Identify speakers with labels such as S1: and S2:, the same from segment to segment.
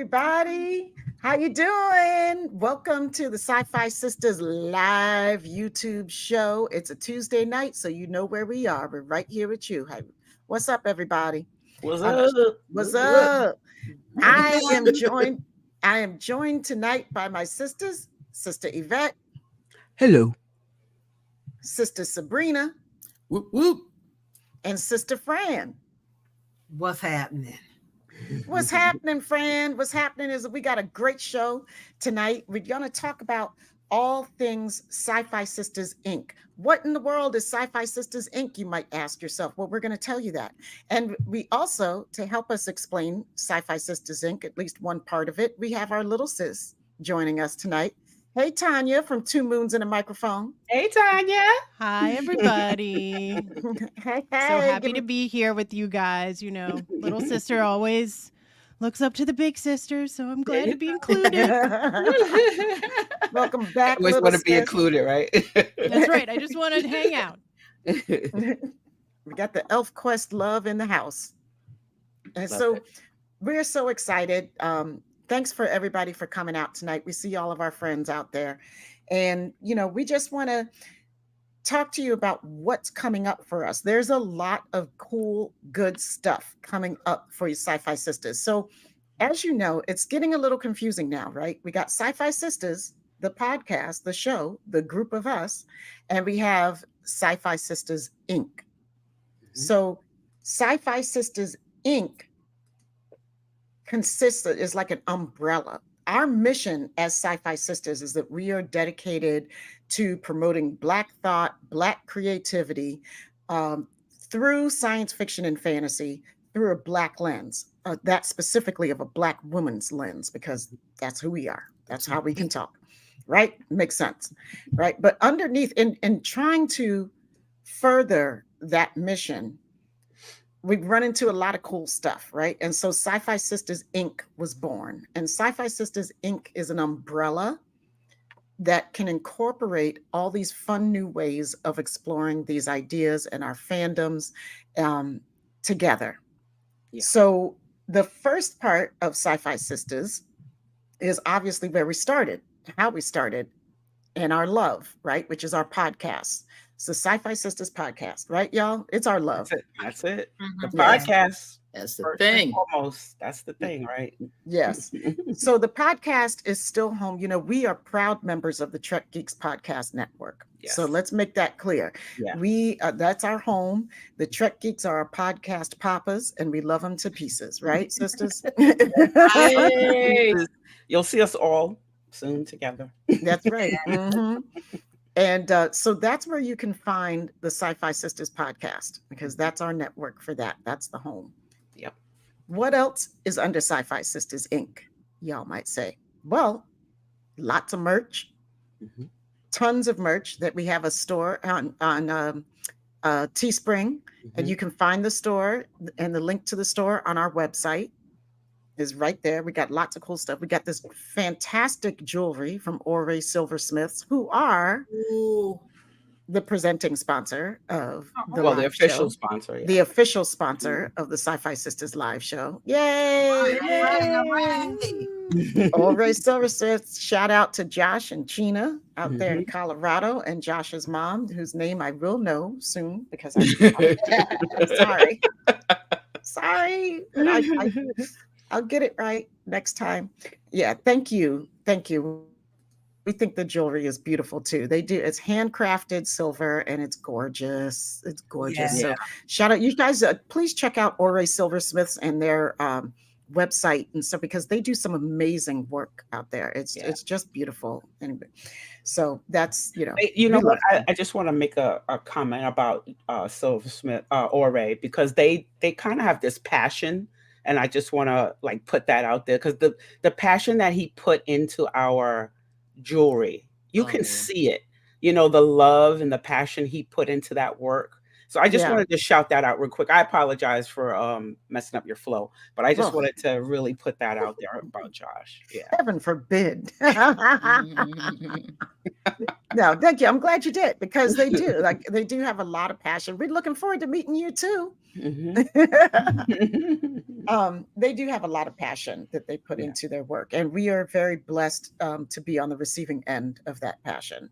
S1: everybody. How you doing? Welcome to the SyFy Sistas live YouTube show. It's a Tuesday night, so you know where we are. We're right here with you. Hey, what's up, everybody?
S2: What's
S1: Um,
S2: up?
S1: what's
S2: What's up?
S1: up? I am joined. I am joined tonight by my sisters, Sister Yvette,
S3: Hello.
S1: Sister Sabrina,
S2: Whoop whoop.
S1: and Sister Fran.
S4: What's happening?
S1: What's happening, Fran? What's happening is that we got a great show tonight. We're going to talk about all things SyFy Sistas Inc. What in the world is SyFy Sistas Inc? You might ask yourself. Well, we're going to tell you that. And we also, to help us explain SyFy Sistas Inc., at least one part of it, we have our little sis joining us tonight. Hey, Tanya from Two Moons and a Microphone.
S2: Hey, Tanya.
S5: Hi, everybody.
S1: Hey,
S5: So happy
S1: give
S5: to be here with you guys. You know, little sister always looks up to the big sister, so I'm glad to be included.
S1: Welcome back,
S2: Always
S1: little
S2: want to be
S1: sis.
S2: included, right?
S5: That's right. I just wanted to hang out.
S1: We got the Elf Quest love in the house. And
S2: Love
S1: so
S2: it.
S1: we're so excited. Thanks for everybody for coming out tonight. We see all of our friends out there. And, we just want to talk to you about what's coming up for us. There's a lot of cool, good stuff coming up for you SyFy Sistas. So as you know, it's getting a little confusing now, right? We got SyFy Sistas, the podcast, the show, the group of us, and we have SyFy Sistas Inc. So SyFy Sistas Inc. is like an umbrella. Our mission as SyFy Sistas is that we are dedicated to promoting Black thought, Black creativity through science fiction and fantasy through a Black lens, that specifically of a Black woman's lens, because that's who we are. That's how we can talk, right? Makes sense, right? But underneath, in trying to further that mission, we've run into a lot of cool stuff, right? And so SyFy Sistas Inc. was born. And SyFy Sistas Inc. is an umbrella that can incorporate all these fun new ways of exploring these ideas and our fandoms together.
S2: Yeah.
S1: So the first part of SyFy Sistas is obviously where we started, how we started, and our love, right? Which is our podcast. It's the SyFy Sistas podcast, right, y'all? It's our love.
S2: That's it. The
S1: Yes.
S2: podcast.
S3: That's the
S2: First and
S3: thing.
S2: foremost. That's the thing, right?
S1: Yes. So the podcast is still home. We are proud members of the Trek Geeks Podcast Network.
S2: Yes.
S1: So let's make that clear.
S2: Yeah.
S1: We that's our home. The Trek Geeks are our podcast papas, and we love them to pieces, right, sisters?
S3: Hey.
S2: You'll see us all soon together.
S1: That's right. Mhm. And so that's where you can find the SyFy Sistas podcast, because that's our network for that. That's the home.
S2: Yep.
S1: What else is under SyFy Sistas Inc? Y'all might say. Well, lots of merch,
S2: Mhm.
S1: tons of merch that we have a store on Teespring, and
S2: Mhm.
S1: you can find the store and the link to the store on our website is right there. We got lots of cool stuff. We got this fantastic jewelry from Ore Silversmiths, who are
S3: Ooh.
S1: the presenting sponsor of the
S2: Well,
S1: live
S2: the official
S1: show.
S2: sponsor. Yeah.
S1: The official sponsor of the SyFy Sistas live show. Yay! Ore Silversmiths. Shout out to Josh and Chena out there in Colorado, and Josh's mom, whose name I will know soon because I'm sorry. Sorry. But I'll get it right next time. Yeah, thank you. Thank you. We think the jewelry is beautiful too. It's handcrafted silver and it's gorgeous. It's gorgeous.
S4: Yeah.
S1: So shout out, you guys, please check out Ore Silversmiths and their website and stuff, because they do some amazing work out there. It's just beautiful. Anyway, so that's,
S2: Hey, you know
S1: we
S2: what?
S1: love
S2: I just want to make a comment about Silversmith Ore, because they kind of have this passion, and I just want to put that out there, because the passion that he put into our jewelry, you can see it. The love and the passion he put into that work. So I just wanted to shout that out real quick. I apologize for messing up your flow, but I just wanted to really put that out there about Josh. Yeah.
S1: Heaven forbid. No, thank you. I'm glad you did because they do. Like they do have a lot of passion. We're looking forward to meeting you too.
S2: Mhm.
S1: They do have a lot of passion that they put
S2: Yeah.
S1: into their work, and we are very blessed to be on the receiving end of that passion.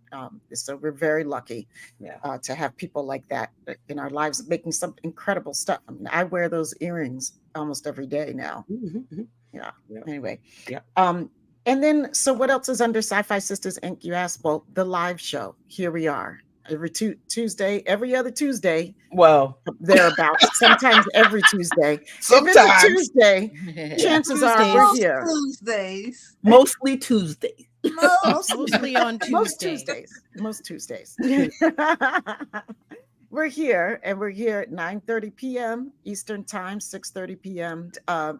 S1: So we're very lucky
S2: Yeah.
S1: to have people like that in our lives, making some incredible stuff. I mean, I wear those earrings almost every day now.
S2: Mhm, mhm.
S1: Yeah.
S2: Yep.
S1: Anyway.
S2: Yep.
S1: And then, so what else is under SyFy Sistas Inc? You asked. Well, the live show. Here we are every Tuesday, every other Tuesday,
S2: Well,
S1: thereabouts. Sometimes every Tuesday. If it's a
S2: sometimes.
S1: Tuesday, chances are we're
S5: Tuesdays.
S1: here.
S4: Tuesdays.
S2: Mostly Tuesday.
S5: Mostly on
S1: Most
S5: Tuesday.
S1: Tuesdays. Most Tuesdays. We're here, and we're here at 9:30 p.m. Eastern Time, 6:30 p.m.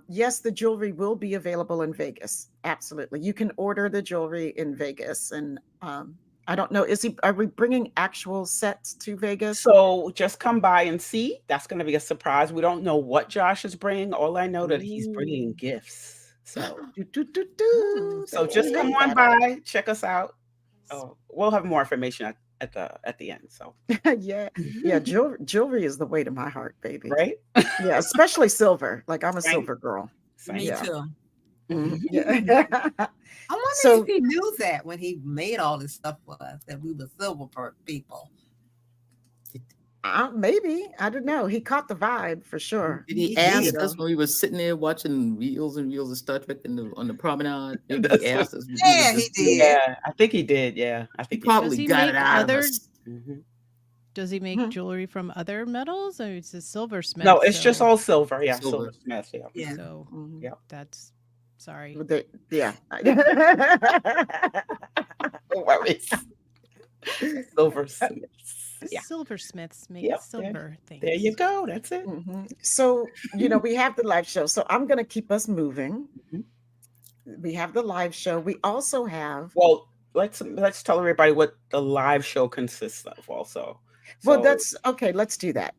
S1: Yes, the jewelry will be available in Vegas. Absolutely, you can order the jewelry in Vegas, and I don't know. Are we bringing actual sets to Vegas?
S2: So just come by and see. That's going to be a surprise. We don't know what Josh is bringing. All I know that he's bringing gifts. So so just come on by, check us out. Oh, we'll have more information at the end. So
S1: yeah, jewelry is the way to my heart, baby.
S2: right?
S1: Yeah, especially silver. Like I'm a
S2: Same.
S1: silver girl.
S2: Same.
S4: Me
S1: Yeah.
S4: too.
S1: Yeah.
S4: I wonder
S1: So-
S4: if he knew that when he made all this stuff for us, that we were silver people.
S1: Maybe, I don't know. He caught the vibe for sure.
S3: Did he
S4: He
S3: ask
S4: did.
S3: us when we were sitting there watching reels and reels of Star Trek on the promenade? Maybe
S2: That's
S3: he asked us.
S4: Yeah, he did.
S2: Yeah, I think he did. Yeah, I
S3: He
S2: think
S5: Does
S3: probably
S5: he
S3: got
S5: make
S3: it out
S5: other-
S3: of us.
S2: Mhm.
S5: Does he make
S1: Mhm.
S5: jewelry from other metals? Or it's a silversmith.
S2: No, it's just
S5: so-
S2: all silver. Yeah,
S3: Silver.
S2: silversmith. Yeah.
S4: Yeah.
S5: So
S1: Mhm.
S2: Yeah.
S5: that's sorry.
S1: Yeah.
S2: No worries. Silversmiths. Yeah.
S5: Silversmiths make
S2: Yep,
S5: silver things.
S2: There you go. That's it.
S1: Mhm. So, we have the live show. So I'm going to keep us moving.
S2: Mhm.
S1: We have the live show. We also have.
S2: Well, let's tell everybody what the live show consists of. Also,
S1: Well,
S2: So-
S1: that's okay. Let's do that.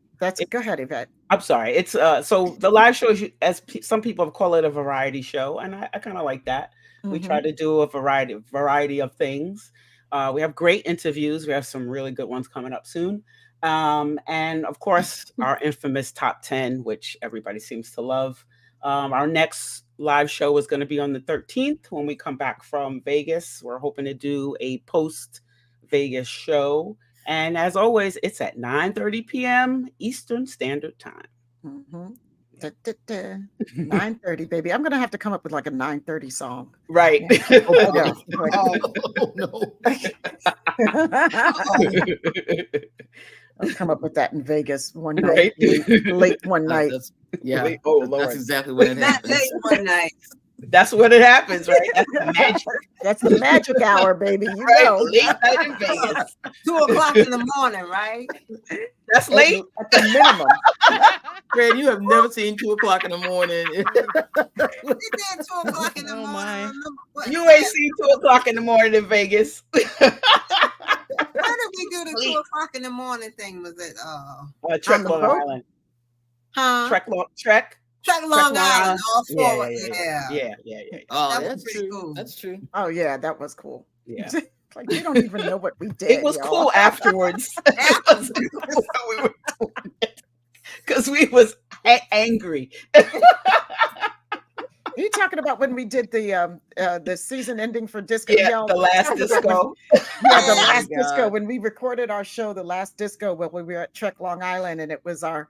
S1: Go ahead, Yvette.
S2: I'm sorry. It's so the live show is, some people call it, a variety show, and I kind of like that. We
S1: Mhm.
S2: try to do a variety of things. We have great interviews. We have some really good ones coming up soon. And of course, our infamous top 10, which everybody seems to love. Our next live show is going to be on the 13th when we come back from Vegas. We're hoping to do a post Vegas show. And as always, it's at 9:30 p.m. Eastern Standard Time.
S1: Mhm. 9:30, baby. I'm gonna have to come up with like a 9:30 song.
S2: Right.
S1: Oh, no.
S3: Oh, no.
S1: I'll come up with that in Vegas one night,
S2: Right.
S1: late one night.
S3: Yeah.
S2: Wait, oh,
S3: That's
S2: Lord.
S3: exactly what it
S4: Not
S3: happens.
S4: late one night.
S2: That's what it happens, right? That's the magic.
S1: That's the magic hour, baby. You
S2: Right?
S1: know.
S2: Late night in Vegas.
S4: 2:00 in the morning, right?
S2: That's late.
S1: At the minimum.
S3: Fred, you have never seen 2:00 in the morning.
S4: It did 2:00 in the
S5: Oh,
S4: morning.
S5: my.
S4: I remember what-
S2: You ain't seen 2:00 in the morning in Vegas.
S4: Where did we do the
S2: Sleep.
S4: 2:00 in the morning thing? Was it
S2: Trek
S1: On the
S2: Long
S1: boat?
S2: Island.
S4: huh?
S2: Trek.
S4: Long
S2: Long
S4: Island, all
S2: Yeah,
S4: forward.
S2: yeah.
S3: Oh,
S4: That was
S3: that's
S4: pretty
S3: true.
S4: cool.
S3: That's true.
S1: Oh yeah, that was cool.
S2: Yeah.
S1: Like we don't even know what we did.
S2: It was
S1: y'all.
S2: cool afterwards. Because we was angry.
S1: You talking about when we did the season ending for disco?
S2: Yeah,
S1: y'all?
S2: the last
S1: Talking about
S2: disco.
S1: Yeah, the
S4: Oh,
S1: last
S3: my
S1: disco
S3: God.
S1: when we recorded our show, the last disco when we were at Trek Long Island, and it was our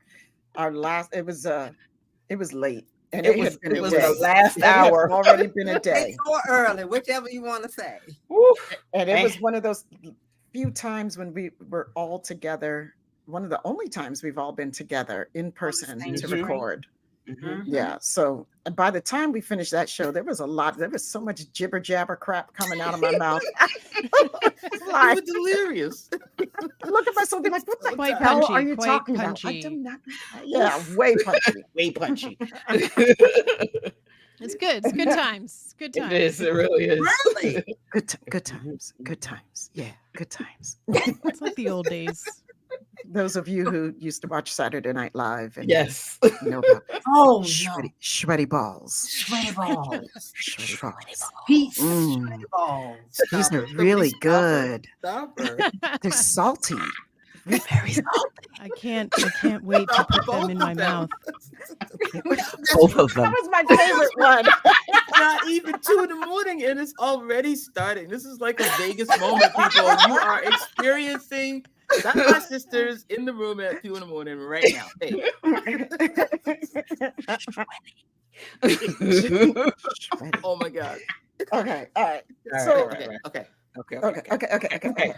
S1: last. It was late, and
S2: It was
S1: had been a
S2: the
S1: day.
S2: last
S1: It had
S2: hour.
S1: already been a day,
S4: Late or early, whichever you want to say.
S2: Woo.
S1: and it was
S2: Man.
S1: one of those few times when we were all together. One of the only times we've all been together in person
S4: same
S1: to
S2: screen.
S1: record.
S2: Mhm.
S1: Yeah. So by the time we finished that show, there was so much jibber jabber crap coming out of my mouth.
S3: You
S1: Like,
S3: were delirious.
S1: look at myself and be like, what the
S5: Quite
S1: hell
S5: punchy,
S1: are you
S5: quite
S1: talking about? I
S5: punchy.
S1: do not. Yeah, way punchy.
S2: Way punchy.
S5: It's good. It's good times. Good times.
S2: It is. It really is.
S4: Really?
S1: Good times. Good times. Yeah, good times.
S5: It's like the old days.
S1: Those of you who used to watch Saturday Night Live and
S2: Yes.
S1: know about
S4: Oh no,
S1: sweaty balls.
S4: sweaty balls.
S1: Sweaty balls.
S4: Pete's
S1: Mm.
S4: sweaty balls.
S1: These
S3: Stop
S1: are
S3: it. Somebody
S1: really
S3: stop her.
S1: good.
S3: Stop her.
S1: They're salty.
S4: Very salty.
S5: I can't wait to
S3: Stop
S5: put
S3: both
S5: them in
S3: of
S5: my
S3: them.
S5: mouth.
S2: Both of
S1: That
S2: them.
S1: was my favorite one.
S3: It's not even 2 a.m. and it's already starting. This is like a Vegas moment, people. You are experiencing SyFy Sisters in the room at 2 a.m. right now. Hey. Oh my God.
S1: Okay, all right.
S2: All right,
S1: So
S2: all right,
S3: Okay.
S2: all right.
S3: Okay.
S2: Okay.
S1: Okay.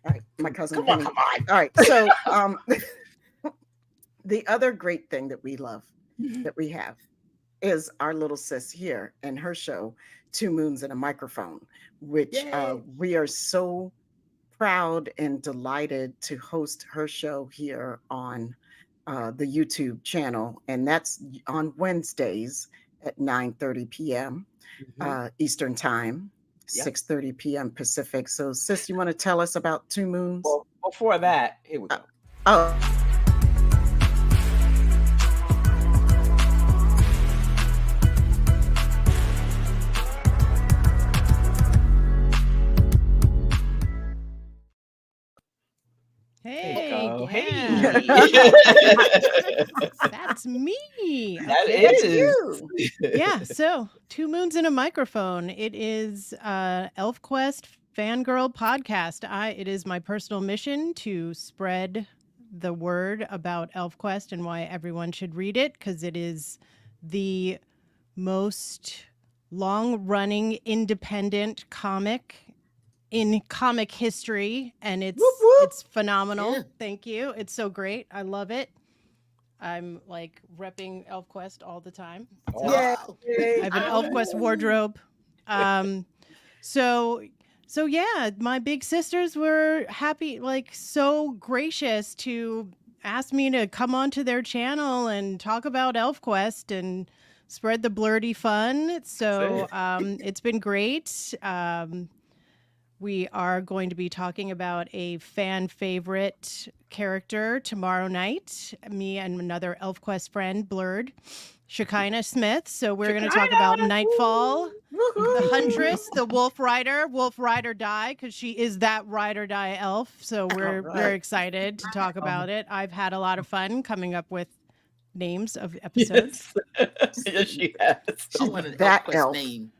S1: All right, my cousin.
S2: Come on,
S1: Penny.
S2: come on.
S1: All right, so the other great thing that we love that we have is our little sis here and her show, Two Moons and a Microphone, which
S3: Yay.
S1: we are so proud and delighted to host her show here on the YouTube channel, and that's on Wednesdays at 9:30 p.m. Eastern Time,
S2: Yep.
S1: 6:30 p.m. Pacific. So, sis, you want to tell us about Two Moons?
S2: Well, before that, here we go.
S1: Oh,
S5: Hey,
S2: go.
S5: yeah.
S2: Hey.
S5: That's me.
S2: That
S5: Okay.
S1: that's
S2: is.
S1: you.
S5: Yeah, so Two Moons and a Microphone. It is ElfQuest fangirl podcast. It is my personal mission to spread the word about ElfQuest and why everyone should read it, because it is the most long-running independent comic in comic history, and it's
S1: Whoop, whoop.
S5: it's phenomenal.
S3: Yeah.
S5: Thank you. It's so great. I love it. I'm like repping ElfQuest all the time. So
S3: Wow.
S5: I have an ElfQuest wardrobe. So yeah, my big sisters were happy, like so gracious to ask me to come onto their channel and talk about ElfQuest and spread the blerdy fun. So it's been great. We are going to be talking about a fan favorite character tomorrow night. Me and another ElfQuest friend, Blerd, Shekinah Smith. So we're going to talk about Nightfall, the Huntress, the Wolf Rider die, because she is that ride or die elf. So we're
S1: All
S5: very
S1: right.
S5: excited to talk about it. I've had a lot of fun coming up with names of episodes.
S2: Yes. Yes, she has.
S3: I want an
S1: That
S3: ElfQuest
S1: elf.
S3: name.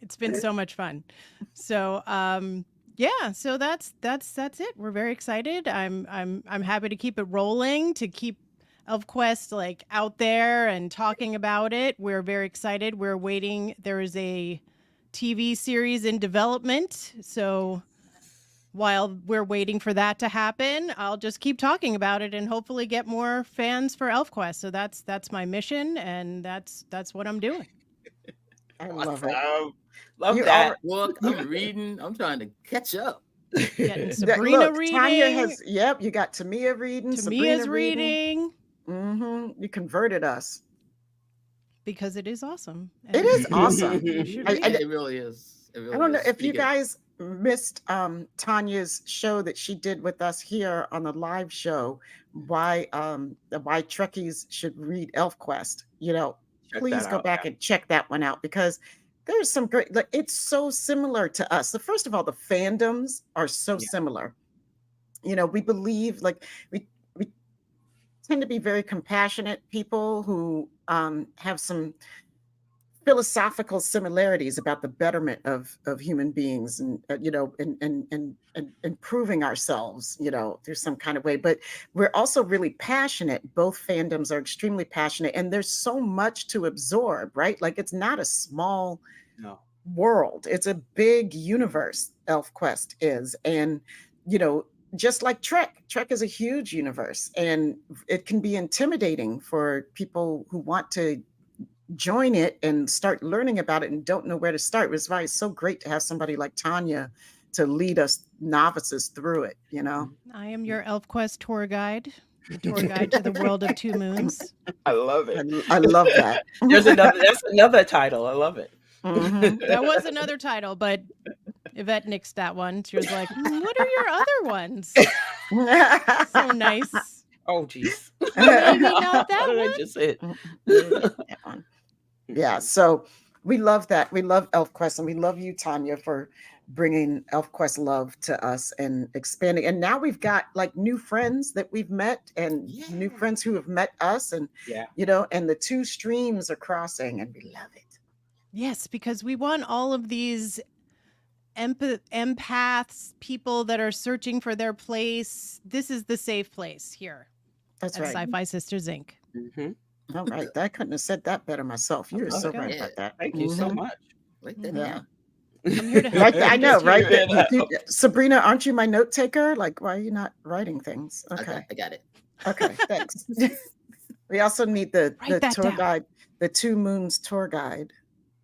S5: It's been so much fun. So yeah, so that's it. We're very excited. I'm happy to keep it rolling, to keep ElfQuest like out there and talking about it. We're very excited. We're waiting. There is a TV series in development. So while we're waiting for that to happen, I'll just keep talking about it and hopefully get more fans for ElfQuest. So that's my mission, and that's what I'm doing.
S1: I love it.
S2: Love
S1: You
S2: that.
S3: Look, I'm reading. I'm trying to catch up.
S5: Getting
S1: That-
S5: Sabrina
S1: look,
S5: reading.
S1: Tanya has, yep, you got Tamia reading, Sabrina
S5: Tamia's reading.
S1: You converted us.
S5: Because it is awesome.
S1: It
S5: And
S1: is awesome.
S5: you should
S1: I-
S5: read
S1: I-
S5: it.
S3: It really is. It really
S1: I don't know
S3: is.
S1: if
S3: Pretty
S1: you
S3: good.
S1: guys missed Tanya's show that she did with us here on the live show, why Trekkies should read ElfQuest.
S2: Check
S1: Please
S2: that
S1: go
S2: out,
S1: back
S2: yeah.
S1: and check that one out, because there's some great, like, it's so similar to us. So first of all, the fandoms are so
S2: Yeah.
S1: similar. We believe, like, we tend to be very compassionate people who have some philosophical similarities about the betterment of human beings, and and improving ourselves, through some kind of way. But we're also really passionate. Both fandoms are extremely passionate, and there's so much to absorb, right? Like, it's not a small
S2: No.
S1: world, it's a big universe. ElfQuest is, and just like Trek is a huge universe, and it can be intimidating for people who want to join it and start learning about it and don't know where to start. It's why it's so great to have somebody like Tanya to lead us novices through it.
S5: I am your ElfQuest tour guide, the tour guide to the world of Two Moons.
S2: I love it.
S1: I love that.
S2: That's another title. I love it.
S1: Mhm.
S5: That was another title, but Yvette nixed that one. She was like, what are your other ones? So nice.
S2: Oh, geez.
S5: Maybe not that
S2: What did I
S5: one.
S2: just hit?
S1: That one. Yeah, so we love that. We love ElfQuest, and we love you, Tanya, for bringing ElfQuest love to us and expanding. And now we've got like new friends that we've met, and new friends who have met us, and
S2: Yeah.
S1: and the two streams are crossing, and we love it.
S5: Yes, because we want all of these empaths, people that are searching for their place. This is the safe place here
S1: That's
S5: at
S1: right.
S5: SyFy Sisters Inc.
S1: All right. I couldn't have said that better myself. You're so
S5: Okay.
S1: right about that.
S2: Thank you so much.
S3: Write that
S1: Yeah.
S3: down.
S5: I'm here to help.
S1: Right, I know,
S2: Just
S1: right?
S2: hear it.
S1: Sabrina, aren't you my note taker? Like, why are you not writing things? Okay.
S3: I got it.
S1: Okay, thanks. We also need the
S5: Write that
S1: tour
S5: down.
S1: guide, the Two Moons tour guide.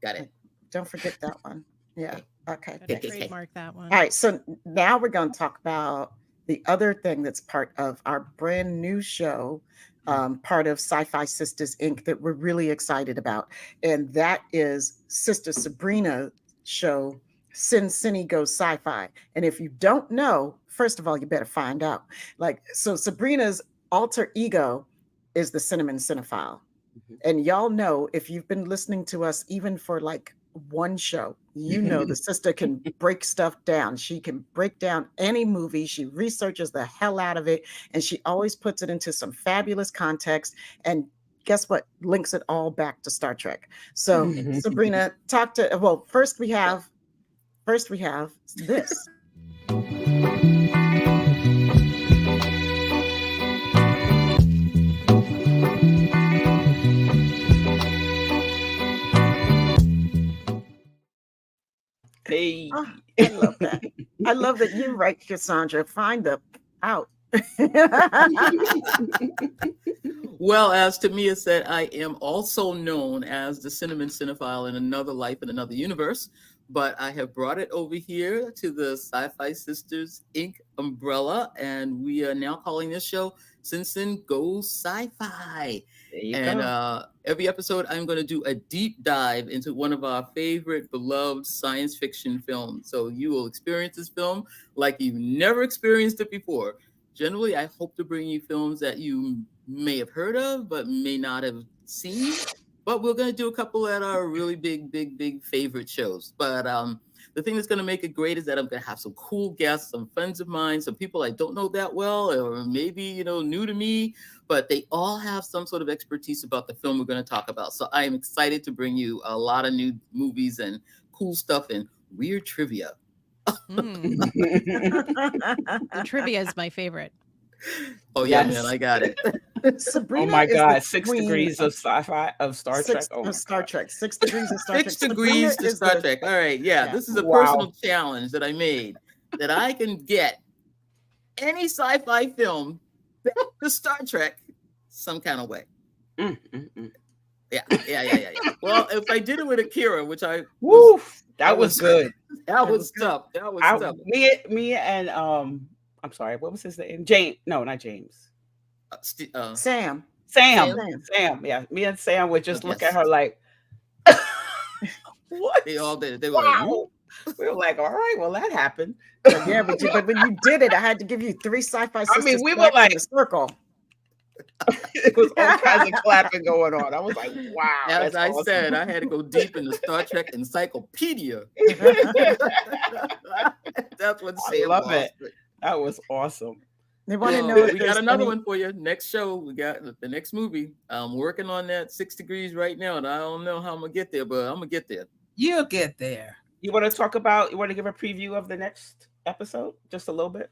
S3: Got it.
S1: Don't forget that one. Yeah. Okay.
S5: Gotta
S1: thanks.
S5: trademark that one.
S1: All right. So now we're going to talk about the other thing that's part of our brand new show, part of SyFy Sistas Inc. that we're really excited about. And that is Sister Sabrina's show, CinnCine Goes Sci-Fi. And if you don't know, first of all, you better find out. Like, so Sabrina's alter ego is the Cinnamon Cinephile. And y'all know, if you've been listening to us even for like one show, you know the sister can break stuff down. She can break down any movie. She researches the hell out of it, and she always puts it into some fabulous context. And guess what? Links it all back to Star Trek. So Sabrina, first we have this.
S2: Hey.
S1: Oh, I love that. I love that you write, Cassandra. Find the out.
S3: Well, as Tamia said, I am also known as the Cinnamon Cinephile in another life, in another universe. But I have brought it over here to the SyFy Sisters Inc. umbrella, and we are now calling this show CinnCine Goes Sci-Fi.
S2: There you
S3: And
S2: go.
S3: every episode, I'm going to do a deep dive into one of our favorite, beloved science fiction films. So you will experience this film like you've never experienced it before. Generally, I hope to bring you films that you may have heard of, but may not have seen. But we're going to do a couple that are really big favorite shows. But the thing that's going to make it great is that I'm going to have some cool guests, some friends of mine, some people I don't know that well, or maybe, new to me, but they all have some sort of expertise about the film we're going to talk about. So I am excited to bring you a lot of new movies and cool stuff and weird trivia.
S5: The trivia is my favorite.
S3: Oh, yeah,
S2: Yes.
S3: man, I got it.
S1: Sabrina
S2: Oh my
S1: is
S2: God!
S1: the
S2: 6
S1: queen
S2: degrees of sci-fi of Star Trek. Oh my
S1: Star
S2: God.
S1: Trek. 6 degrees of Star Trek.
S3: 6 degrees to
S1: Sabrina is
S3: Star
S1: the-
S3: Trek. All right, yeah,
S1: Yeah.
S3: this is a
S2: Wow.
S3: personal challenge that I made, that I can get any sci-fi film back to Star Trek some kind of way. Yeah. Well, if I did it with Akira, which I
S2: Woo! That was good.
S3: that was tough. That was tough.
S2: Me and I'm sorry, what was his name? James. No, not James.
S1: Sam.
S2: Sam. Yeah, me and Sam would just look at her like, what?
S3: They all did. They were like,
S2: Wow. We were like, all right, well, that happened.
S1: Yeah, but when you did it, I had to give you 3 sci-fi sisters.
S2: mean, we were
S1: back in
S2: like-
S1: the circle.
S2: It was all kinds of clapping going on. I was like, wow.
S3: as
S2: that's
S3: I
S2: awesome.
S3: said, I had to go deep in the Star Trek encyclopedia. That's what
S2: I
S3: Sam
S2: love
S3: lost.
S2: it. That was awesome.
S1: They want to
S3: Well,
S1: know if
S3: we got
S1: there's
S3: another
S1: any-
S3: one for you. Next show, we got the next movie. I'm working on that 6 degrees right now, and I don't know how I'm gonna get there, but I'm gonna get there.
S4: You'll get there.
S2: You want to give a preview of the next episode? Just a little bit?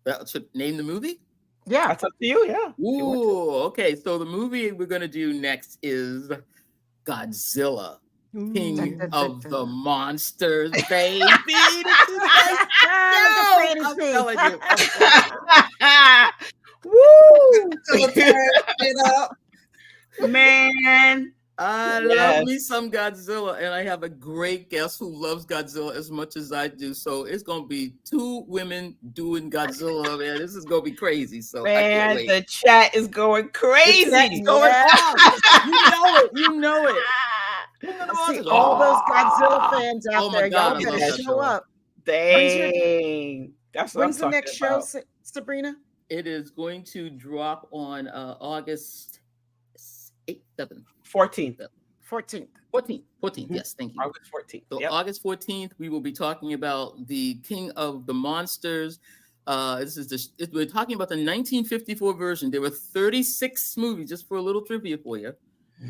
S3: That should name the movie.
S1: Yeah.
S2: That's up to you, yeah.
S3: Ooh, okay. So the movie we're gonna do next is Godzilla, King of the Monsters, baby. This is like, no, I'm telling you.
S2: Woo!
S4: It up.
S2: Man.
S3: I
S2: Yes.
S3: love me some Godzilla, and I have a great guest who loves Godzilla as much as I do. So it's gonna be 2 women doing Godzilla, man. This is gonna be crazy. So I
S2: Man,
S3: can't wait.
S2: the chat is going crazy.
S3: It's going
S1: Yeah.
S3: off. You know it.
S1: I see all those Godzilla fans out
S3: Oh my
S1: there.
S3: God,
S1: Y'all
S3: I
S1: better
S3: love that
S1: show
S3: show.
S1: up. When's your
S2: Dang. That's what I'm
S1: when's the
S2: talking
S1: next show,
S2: about.
S1: Sabrina?
S3: It is going to drop on August 8th, 7th,
S2: 14th.
S1: 14th.
S3: 14th.
S2: Mhm.
S3: Yes, thank you.
S2: August 14th.
S3: So
S2: Yep.
S3: August 14th, we will be talking about the King of the Monsters. We're talking about the 1954 version. There were 36 movies, just for a little trivia for you.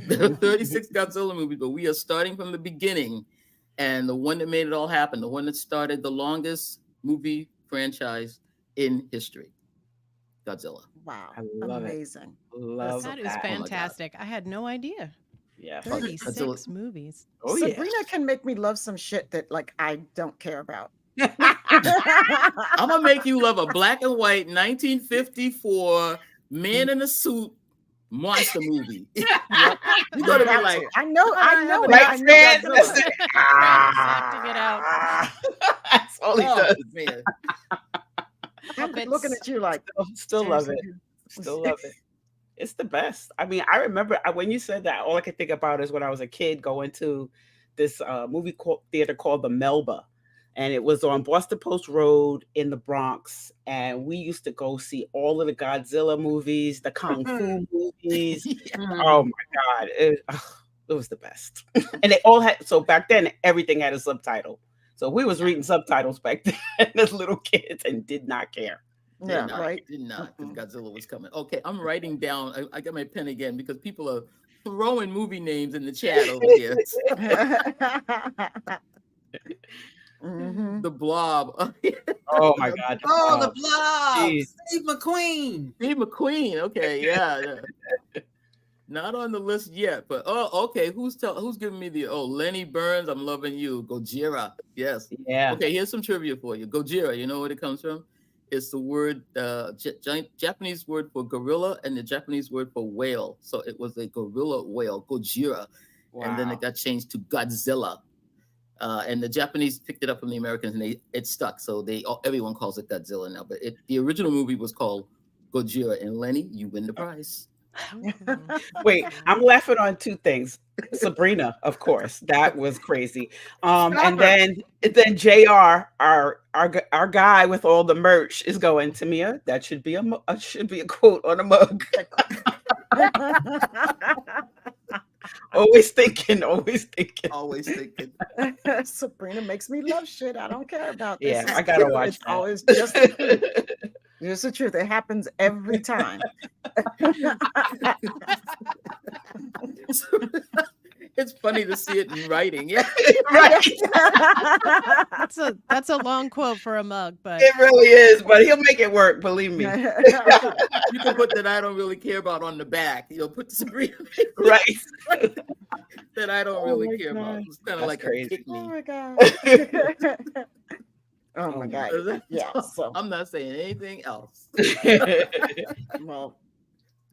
S3: There were 36 Godzilla movies, but we are starting from the beginning. And the one that made it all happen, the one that started the longest movie franchise in history, Godzilla.
S1: Wow.
S2: I love it.
S1: Amazing.
S2: Love
S5: That is
S2: that.
S5: fantastic. I had no idea.
S2: Yeah.
S5: 36
S3: Godzilla.
S5: movies.
S2: Oh,
S1: Sabrina can make me love some shit that like I don't care about.
S2: yeah.
S3: I'm gonna make you love a black and white 1954 man in a suit monster movie. You're gonna be
S1: Got
S3: like,
S1: to. I know, I know,
S3: Right,
S1: I know
S2: Fran?
S1: Godzilla.
S2: That's it.
S5: Fran's acting it out.
S2: That's all he
S3: oh
S2: does.
S3: man,
S1: I'm
S5: Puppets.
S1: looking at you like
S2: Still love it.
S1: seriously?
S2: Still love it. It's the best. I mean, I remember when you said that, all I could think about is when I was a kid going to this movie theater called the Melba. And it was on Boston Post Road in the Bronx. And we used to go see all of the Godzilla movies, the Kung Fu movies. Oh my God. It was the best. And they all had, so back then, everything had a subtitle. So we was reading subtitles back then as little kids and did not care.
S1: Yeah,
S3: not,
S1: right.
S3: did not, because Godzilla was coming. Okay, I'm writing down. I got my pen again because people are throwing movie names in the chat over here.
S1: Mhm.
S3: The Blob.
S2: Oh my God.
S4: Oh, the Blob.
S2: Jeez.
S4: Steve McQueen.
S3: Steve McQueen. Okay, yeah. Not on the list yet, but okay. Who's giving me the Lenny Burns? I'm loving you. Gojira. Yes.
S2: Yeah.
S3: Okay, here's some trivia for you. Gojira. You know where it comes from? It's the word Japanese word for gorilla and the Japanese word for whale. So it was a gorilla whale, Gojira, and then
S2: Wow.
S3: it got changed to Godzilla. And the Japanese picked it up from the Americans, and it stuck. So everyone calls it Godzilla now. But the original movie was called Gojira. And Lenny, you win the prize.
S2: Wait, I'm laughing on two things. Sabrina, of course, that was crazy. And then JR, our guy with all the merch, is going, Tamia, that should be a quote on a mug. Always thinking.
S1: Sabrina makes me love shit. I don't care about this.
S2: Yeah,
S1: It's
S2: I gotta
S1: true.
S2: watch
S1: It's
S2: that.
S1: always just the truth. Just the truth. It happens every time.
S3: It's funny to see it in writing. Yeah,
S2: Right.
S5: That's a long quote for a mug, but
S2: It really is, but he'll make it work, believe me.
S3: you can put that I don't really care about on the back. Put the Sabrina
S2: Right.
S3: that I don't
S1: Oh
S3: really
S1: my
S3: care about.
S1: God.
S3: It's kind of
S2: That's
S3: like
S2: crazy.
S3: a kick
S1: Oh
S3: me.
S1: my God. Oh my God.
S3: Is it?
S1: Yeah. So,
S3: I'm not saying anything else.
S1: well,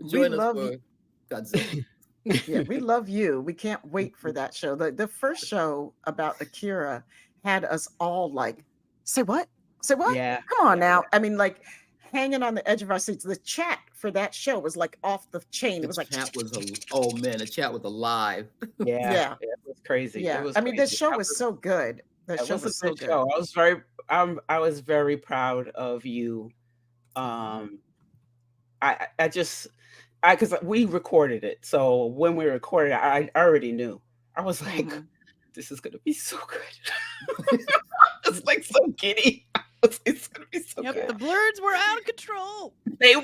S3: Join us
S1: love
S3: for
S1: you.
S3: Godzilla.
S1: Yeah, we love you. We can't wait for that show. The first show about Akira had us all like, say what? Say what?
S2: Yeah.
S1: Come on now. I mean, like hanging on the edge of our seats. The chat for that show was like off the chain. It was like,
S3: the chat was alive.
S1: Yeah.
S2: It was crazy.
S1: yeah.
S2: It was
S1: I mean, the
S2: crazy.
S1: show was so good. The
S2: That
S1: show
S2: was
S1: was
S2: a
S1: so
S2: good
S1: good.
S2: show. I was very proud of you. Because we recorded it. So when we recorded it, I already knew. I was like,
S1: Mhm.
S2: this is gonna be so good. It's like so giddy. It's gonna be so
S5: yep,
S2: good.
S5: the Blerds were out of control.
S2: They were.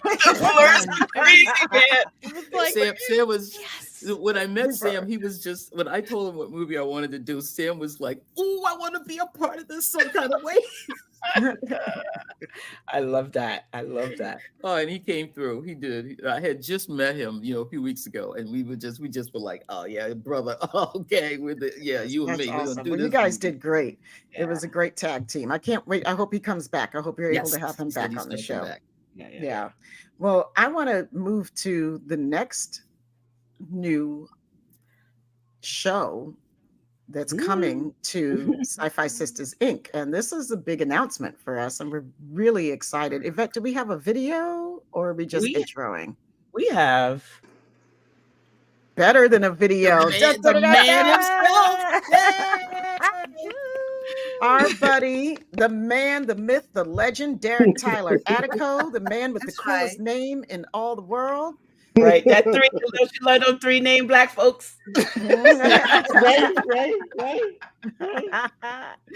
S2: The Blerds were crazy, man.
S5: It was like,
S3: Sam was
S5: yes.
S3: when I met Sam, he was just when I told him what movie I wanted to do, Sam was like, "Ooh, I want to be a part of this some kind of way."
S2: I love that. I love that.
S3: Oh, and he came through. He did. I had just met him, a few weeks ago, and we just were like, "Oh yeah, brother. Okay, you and
S1: That's
S3: me. We're gonna
S1: awesome.
S3: do
S1: Well,
S3: this."
S1: you guys
S3: movie."
S1: did great.
S2: Yeah.
S1: It was a great tag team. I can't wait. I hope he comes back. I hope you're able
S3: Yes,
S1: to have him
S3: he said
S1: back
S3: he's
S1: on the
S3: gonna come
S1: show.
S3: back.
S1: Yeah. Well, I want to move to the next new show that's coming to SyFy Sistas Inc. And this is a big announcement for us, and we're really excited. Yvette, do we have a video or are we just
S2: We-
S1: introing?
S2: We have
S1: Better than a video.
S3: The man himself.
S1: our buddy, the man, the myth, the legend, Derek Tyler Attico, the man with the
S4: That's
S1: coolest
S4: right.
S1: name in all the world.
S2: Right. That three, don't you let them three name black folks.
S6: Right, right.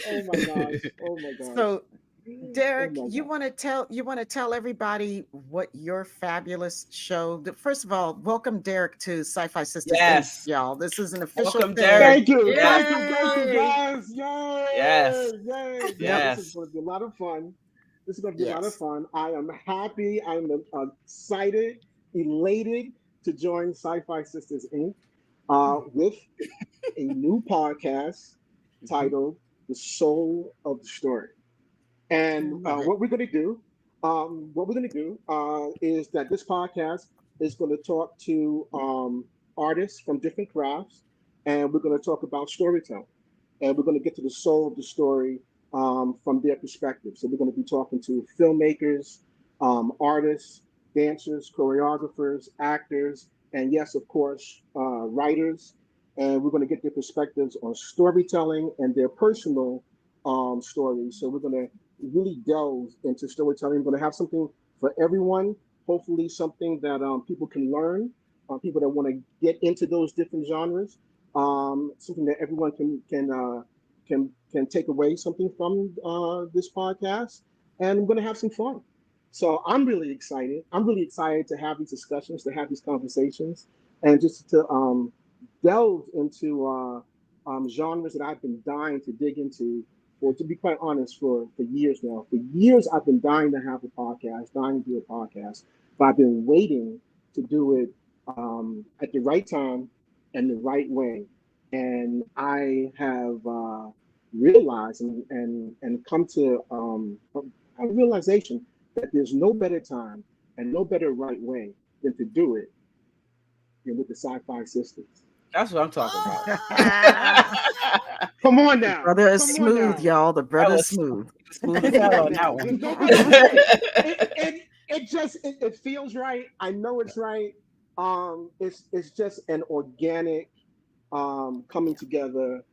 S6: Oh my gosh. Oh my gosh.
S1: So,
S6: Oh
S1: Derek,
S6: my
S1: you
S6: gosh.
S1: want to tell everybody what your fabulous show. First of all, welcome Derek to SyFy Sistas Inc,
S2: Yes.
S1: y'all. This is an official
S2: Welcome,
S1: thing.
S2: Derek.
S6: Thank you.
S2: Yes.
S6: Thank you,
S3: Yay!
S6: guys. Yay.
S2: Yes.
S6: Yay. This
S2: Yes.
S6: is going to be a lot of fun. This is going to be a lot of
S1: Yes.
S6: fun. I am happy. I'm excited, elated to join SyFy Sistas Inc. With a new podcast titled The Soul of the Story. And
S1: Love it.
S6: what we're going to do, is that this podcast is going to talk to artists from different crafts, and we're going to talk about storytelling, and we're going to get to the soul of the story from their perspective. So we're going to be talking to filmmakers, artists, dancers, choreographers, actors, and yes, of course, writers. And we're going to get their perspectives on storytelling and their personal stories. So we're going to really delve into storytelling. We're going to have something for everyone. Hopefully, something that people can learn. People that want to get into those different genres. Something that everyone can take away something from this podcast. And we're going to have some fun. So I'm really excited. I'm really excited to have these discussions, to have these conversations, and just to delve into genres that I've been dying to dig into for, to be quite honest, for years now. For years, I've been dying to have a podcast, dying to do a podcast, but I've been waiting to do it at the right time and the right way. And I have realized and come to a realization that there's no better time and no better right way than to do it than with the SyFy Sisters.
S2: That's what I'm talking about.
S6: Come on
S1: The
S6: now.
S1: brother is
S6: Come on
S1: smooth,
S6: now.
S1: y'all. The
S2: That
S1: brother's
S2: was
S1: smooth.
S2: smooth as hell on that
S6: There's
S2: one.
S6: no better way. It feels right. I know it's right. It's just an organic coming together.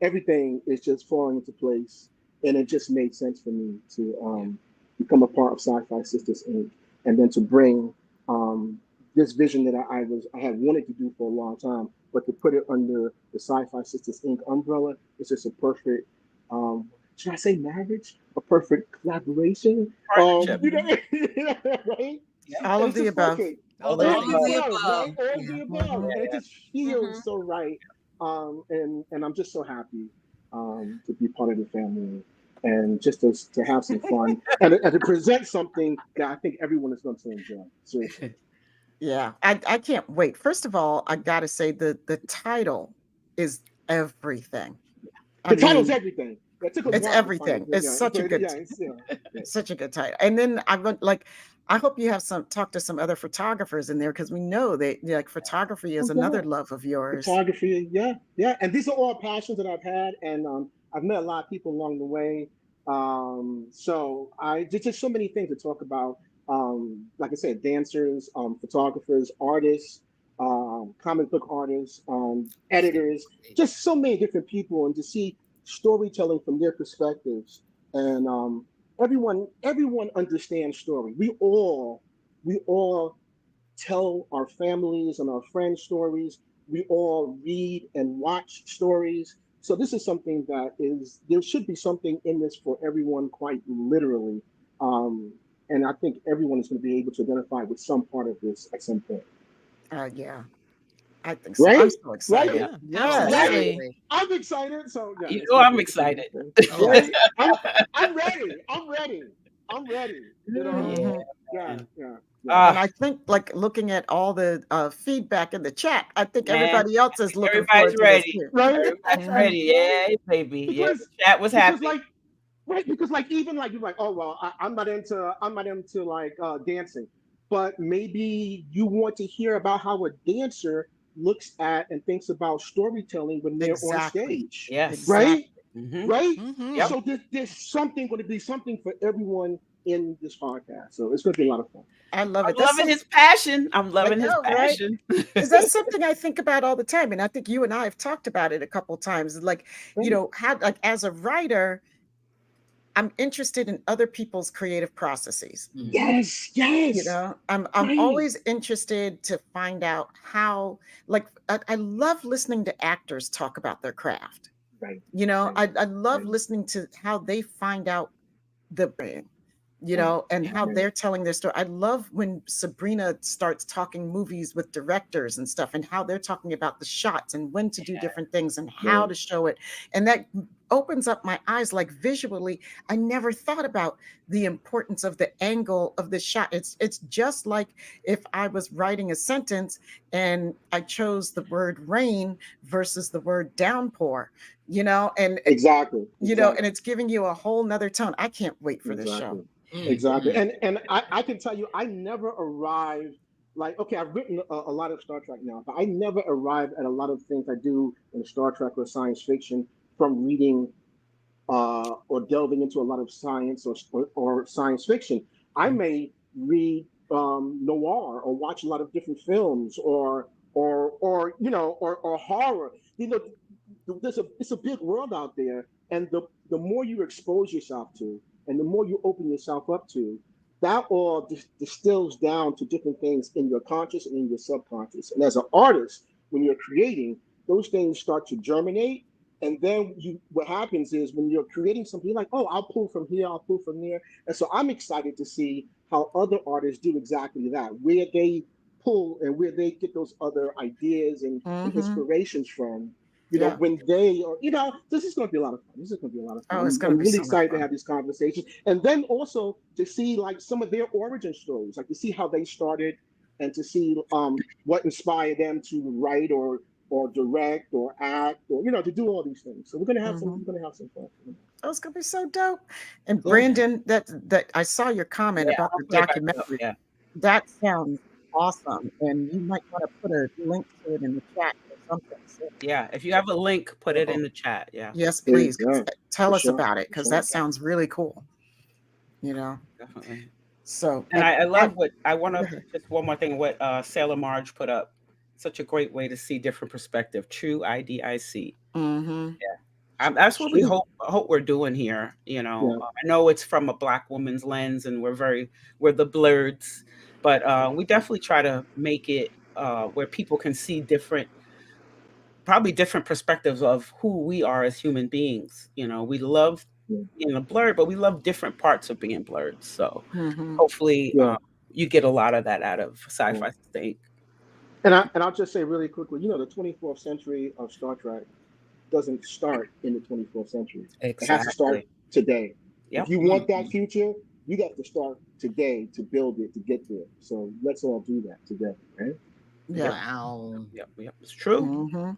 S6: Everything is just falling into place, and it just made sense for me to become a part of SyFy Sistas Inc. and then to bring this vision that I had wanted to do for a long time, but to put it under the SyFy Sistas Inc. umbrella is just a perfect, should I say marriage? A perfect collaboration.
S2: Partnership.
S6: You know, right?
S2: Yeah.
S1: All
S6: And
S1: of
S6: it's
S1: the
S6: just
S1: above.
S6: perfect.
S5: All
S3: All
S5: the
S3: of
S6: All
S3: the
S6: of
S5: above.
S6: the above, right? All of
S4: Yeah.
S6: the above. And it just feels
S4: Mhm.
S6: so right. And I'm just so happy to be part of the family and just to have some fun and to present something that I think everyone is going to enjoy. Seriously.
S1: Yeah, I can't wait. First of all, I gotta say the title is everything. I
S6: The title's
S1: mean,
S6: everything. It took a
S1: it's
S6: while to find it.
S1: everything. It's
S6: Yeah,
S1: such a
S6: but
S1: good
S6: yeah, it's yeah.
S1: such a good title. And then I would like I hope you have some talk to some other photographers in there because we know that like photography is
S6: Oh
S1: another
S6: God.
S1: love of yours.
S6: Photography, yeah. And these are all passions that I've had, and I've met a lot of people along the way. So I just so many things to talk about. Like I said, dancers, photographers, artists, comic book artists, editors, just so many different people, and to see storytelling from their perspectives. And everyone understands story. We all tell our families and our friends stories. We all read and watch stories. So this is something that there should be something in this for everyone, quite literally. And I think everyone is going to be able to identify with some part of this at some point.
S1: Yeah, I think so. I'm
S6: Right?
S1: so
S6: Right?
S1: excited.
S5: Yeah,
S1: Yes.
S5: absolutely.
S6: Right? I'm excited. So yeah,
S2: You
S6: it's
S2: know
S6: gonna
S2: I'm
S6: be
S2: excited.
S3: Oh,
S6: right? I'm ready. I'm ready. You know?
S1: Mhm.
S6: Yeah.
S1: And
S2: Ah,
S1: I think like looking at all the feedback in the chat, I think
S2: man,
S1: everybody else is looking
S2: everybody's
S1: forward to this
S2: ready.
S1: too.
S6: Right?
S2: Everybody's
S1: Mhm.
S2: ready. Yeah, baby. Yeah,
S6: Because
S2: the chat was
S6: because
S2: happy.
S6: like right, because like even like you're like, oh well, I'm not into like dancing, but maybe you want to hear about how a dancer looks at and thinks about storytelling when they're on
S1: Exactly.
S6: stage,
S2: Yes.
S1: Exactly.
S6: right?
S2: Mm-hmm.
S6: Right?
S5: Mm-hmm.
S2: Yep.
S6: So there's something going to be something for everyone in this podcast. So it's going to be a lot of fun.
S1: I love
S2: I'm
S1: it. That's
S2: loving his passion. I'm
S1: I
S2: loving his
S1: know, right?
S2: passion.
S1: Because that's something I think about all the time, and I think you and I have talked about it a couple times. Like,
S6: Great.
S1: how, like, as a writer, I'm interested in other people's creative processes.
S6: Yes, yes.
S1: I'm
S6: Right.
S1: always interested to find out how, like, I love listening to actors talk about their craft.
S6: Right.
S1: I love
S6: Right.
S1: listening to how they find out the brand,
S6: Right.
S1: and how
S6: Right.
S1: they're telling their story. I love when Sabrina starts talking movies with directors and stuff, and how they're talking about the shots and when to do different things and how
S6: Right.
S1: to show it. And that opens up my eyes, like, visually. I never thought about the importance of the angle of the shot. It's just like if I was writing a sentence and I chose the word rain versus the word downpour, and
S6: Exactly.
S1: and
S6: Exactly.
S1: it's giving you a whole nother tone. I can't wait for this show.
S6: Exactly. And I can tell you, I never arrived. Like, okay, I've written a lot of Star Trek now, but I never arrived at a lot of things I do in Star Trek or science fiction from reading or delving into a lot of science or science fiction. I may read noir or watch a lot of different films or horror. It's a big world out there, and the more you expose yourself to, and the more you open yourself up to, that all distills down to different things in your conscious and in your subconscious. And as an artist, when you're creating, those things start to germinate. And then what happens is when you're creating something, you're like, oh, I'll pull from here, I'll pull from there. And so I'm excited to see how other artists do exactly that, where they pull and where they get those other ideas and inspirations from.
S1: Yeah.
S6: When they are, this is going to be a lot of fun. This is going to be a lot of fun.
S1: Oh, it's
S6: I'm
S1: going to be
S6: really
S1: so much
S6: excited to
S1: fun.
S6: have these conversations. And then also to see like some of their origin stories, like to see how they started and to see what inspired them to write or direct or act or to do all these things. So we're gonna have some fun.
S1: Oh, it's gonna be so dope. And
S6: Yeah.
S1: Brandon, that I saw your comment
S2: Yeah,
S1: about
S2: I'll
S1: the
S2: play it back up,
S1: documentary.
S2: yeah.
S1: That sounds awesome, and you might want to put a link to it in the chat or something. So,
S2: Yeah, if you have a link, put it in the chat. Yeah,
S1: yes, please.
S6: Yeah,
S1: Tell
S6: for
S1: us
S6: sure,
S1: about it,
S6: for
S1: because
S6: sure.
S1: that sounds really cool.
S2: definitely.
S1: So,
S2: And I love what I want
S1: go
S2: to
S1: ahead.
S2: just one more thing. What Sailor Marge put up, such a great way to see different perspective. True IDIC.
S1: Mm-hmm.
S2: That's what we
S6: Sure.
S2: hope we're doing here.
S6: Yeah.
S2: I know it's from a Black woman's lens, and we're the Blerds, but we definitely try to make it where people can see probably different perspectives of who we are as human beings. We love being a blurred, but we love different parts of being blurred. So
S1: Mm-hmm.
S2: hopefully
S6: Yeah.
S2: you get a lot of that out of SyFy Sistas Inc.
S6: And I'll just say really quickly, the 24th century of Star Trek doesn't start in the 24th century. It has to start
S2: Exactly.
S6: today.
S2: Yep.
S6: If you want that future, you got to start today to build it to get there. So let's all do that together, right?
S1: Yeah.
S3: Wow.
S2: Yep. It's true.
S1: Mm-hmm.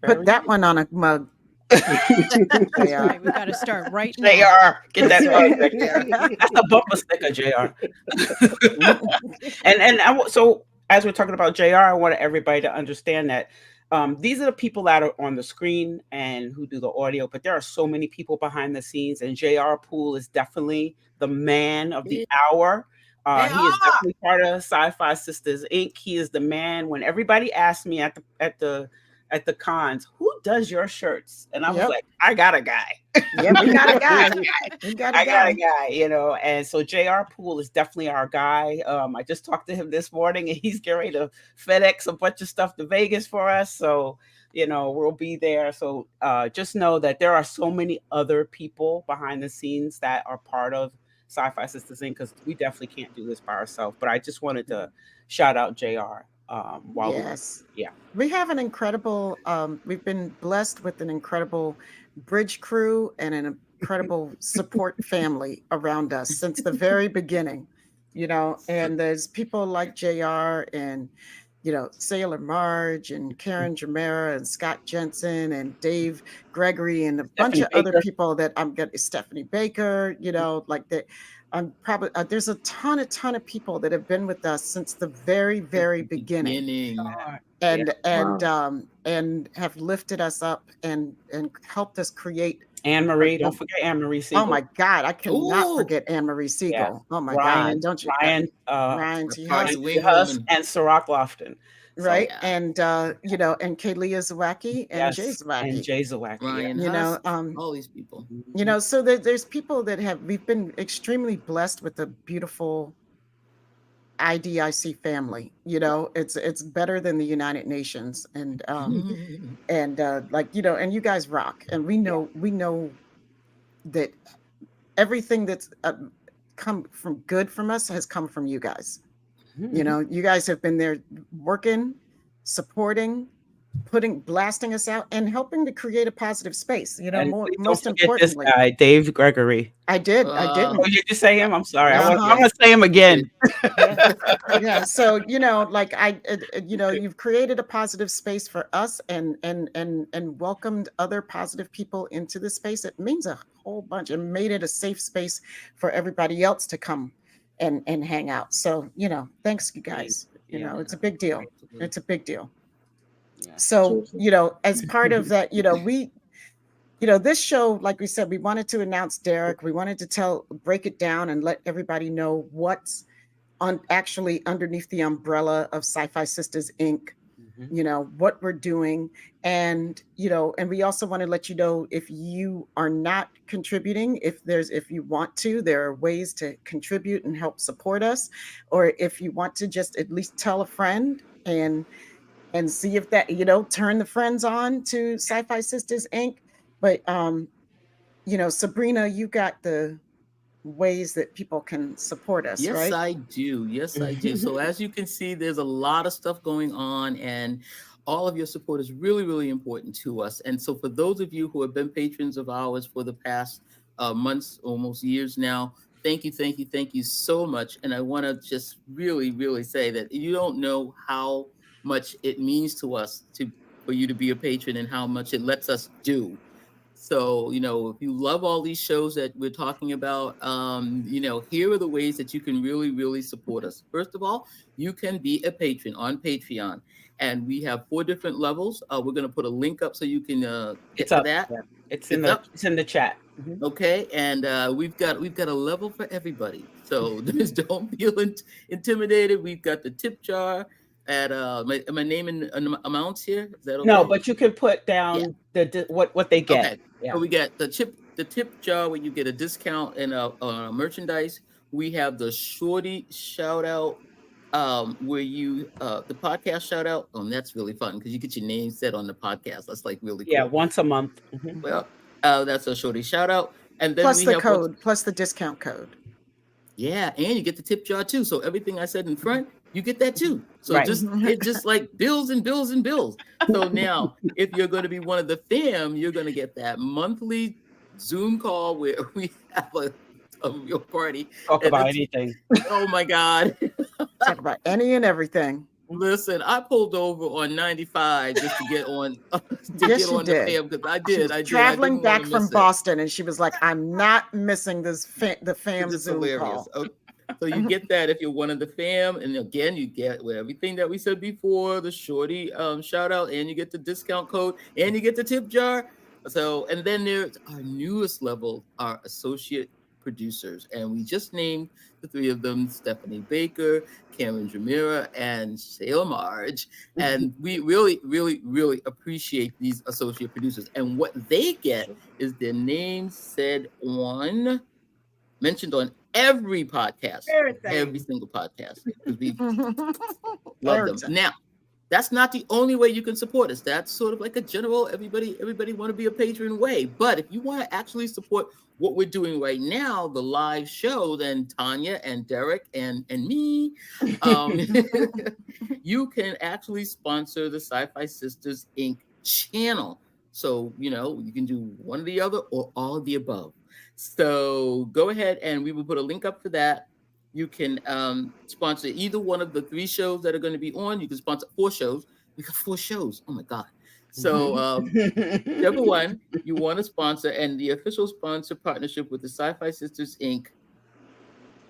S2: Very
S1: Put that one on a mug.
S5: That's
S1: Yeah.
S5: right. We got to start right now.
S2: JR, get that
S1: That's
S2: mug
S1: right.
S2: right there. That's a bumper sticker, JR. So as we're talking about JR, I want everybody to understand that these are the people that are on the screen and who do the audio, but there are so many people behind the scenes, and JR Poole is definitely the man of the hour. He is definitely part of SyFy Sistas Inc. He is the man. When everybody asked me at the cons, who does your shirts? And I was like, I got a guy.
S1: Yeah, we got a guy. We got a
S2: I got a
S1: guy.
S2: guy, and so JR Poole is definitely our guy. I just talked to him this morning, and he's getting ready to FedEx a bunch of stuff to Vegas for us. So, we'll be there. So just know that there are so many other people behind the scenes that are part of SyFy Sistas Inc. Because we definitely can't do this by ourselves. But I just wanted to shout out JR.
S1: We have an incredible, we've been blessed with an incredible bridge crew and an incredible support family around us since the very beginning, and there's people like JR and, Sailor Marge and Karen Jamera and Scott Jensen and Dave Gregory and a bunch of other people that I'm getting, Stephanie Baker, like that. I'm probably there's a ton of people that have been with us since the very, very beginning. And have lifted us up and helped us create
S2: Anne Marie.
S1: Yeah.
S2: Don't forget Anne Marie
S1: Oh
S2: Siegel.
S1: my God, I cannot
S3: Ooh,
S1: forget Anne Marie
S2: Yeah.
S1: Siegel. Oh my God, don't you?
S2: Ryan,
S1: Ryan
S3: the
S1: T.
S3: party
S1: Huss,
S2: T.
S3: wing
S2: Huss
S3: woman.
S2: and Ciroc Lofton. So
S1: right?
S3: Yeah.
S1: And and Kaylee Zawacki and Jay
S2: yes, and
S1: Zawacki.
S2: Jay Zawacki. Yeah.
S3: Ryan
S1: You
S3: Huss,
S1: know, um,
S3: all these people.
S1: so there's people that we've been extremely blessed with a beautiful IDIC family. It's better than the United Nations, and and you guys rock, and we know that everything that's come from good from us has come from you guys.
S2: Mhm.
S1: You guys have been there working, supporting, blasting us out, and helping to create a positive space.
S2: And please don't
S1: Most
S2: forget this
S1: importantly,
S2: guy, Dave Gregory.
S1: I did. I
S3: Uh,
S2: Oh,
S1: didn't.
S2: you say him? I'm sorry. I
S1: Uh-huh.
S2: want to say him again.
S1: Yeah. Yeah. So, you've created a positive space for us, and welcomed other positive people into the space. It means a whole bunch, and made it a safe space for everybody else to come and hang out. So, thanks you guys.
S2: Yeah.
S1: It's a big deal.
S3: absolutely.
S1: It's a big deal.
S2: Yeah.
S1: So,
S6: Seriously.
S1: as part of that, this show, like we said, we wanted to announce Derek. We wanted to break it down and let everybody know what's actually underneath the umbrella of SyFy Sistas Inc.
S2: Mhm.
S1: What we're doing, and we also want to let you know, if you are not contributing, if you want to, there are ways to contribute and help support us, or if you want to just at least tell a friend and see if that, turn the friends on to SyFy Sistas Inc. But Sabrina, you got the ways that people can support us,
S3: Yes,
S1: right?
S3: I do. Yes, I do. So as you can see, there's a lot of stuff going on, and all of your support is really, really important to us. And so for those of you who have been patrons of ours for the past months, almost years now, thank you, thank you, thank you so much. And I want to just really, really say that you don't know how much it means to us for you to be a patron, and how much it lets us do. So, if you love all these shows that we're talking about, here are the ways that you can really, really support us. First of all, you can be a patron on Patreon, and we have 4 different levels. We're going to put a link up so you can
S2: It's
S3: get to
S2: up.
S3: that.
S2: Yeah. It's in
S3: It's
S2: the
S3: up.
S2: it's in the chat. Mhm.
S3: Okay, and we've got a level for everybody. So just don't feel intimidated. We've got the tip jar at am I naming amounts here? Is that
S2: No,
S3: okay?
S2: but you can put
S3: Yeah.
S2: down what they get.
S3: Okay.
S2: Yeah.
S3: So we got the tip jar where you get a discount and merchandise. We have the shorty shout out, where you the podcast shout out. That's really fun because you get your name said on the podcast. That's like really
S2: Yeah,
S3: cool.
S2: once a month. Mhm.
S3: Well, that's a shorty shout out. And then
S1: Plus
S3: we
S1: the
S3: have what's
S1: code, plus the discount code.
S3: yeah, and you get the tip jar too. So everything I said in front, you get that too. So
S2: Right.
S3: it just like bills and bills and bills. So now, if you're going to be one of the fam, you're going to get that monthly Zoom call where we have a real party,
S2: Talk
S3: and
S2: about
S3: it's
S2: anything.
S3: oh my god.
S1: Talk about any and everything.
S3: Listen, I pulled over on 95 just to get on
S1: Yes, you
S3: the
S1: did.
S3: fam because I
S1: She
S3: did,
S1: was
S3: I did, I
S1: traveling
S3: didn't want
S1: back
S3: to
S1: from
S3: miss it.
S1: Boston, and she was like, "I'm not missing the
S3: Because
S1: fam
S3: it's
S1: Zoom
S3: hilarious.
S1: call."
S3: Okay. So you get that if you're one of the fam, and again you get everything that we said before, the shorty shout out, and you get the discount code, and you get the tip jar. So and then there's our newest level, our associate producers, and we just named the 3 of them: Stephanie Baker, Karen Jamira, and Shayla Marge. And we really, really, really appreciate these associate producers, and what they get is their names said mentioned on every podcast, every
S2: Everything.
S3: single podcast, because we love
S1: Every
S3: them.
S1: time.
S3: Now, that's not the only way you can support us. That's sort of like a general everybody want to be a patron way. But if you want to actually support what we're doing right now, the live show, then Tanya and Derek and me, um, you can actually sponsor the SyFy Sistas Inc. channel. So you can do one or the other or all of the above. So go ahead and we will put a link up for that. You can sponsor either one of the 3 shows that are going to be on. You can sponsor 4 shows. We got 4 shows. Oh my God. So whichever one you want to sponsor, and the official sponsor partnership with the SyFy Sistas Inc.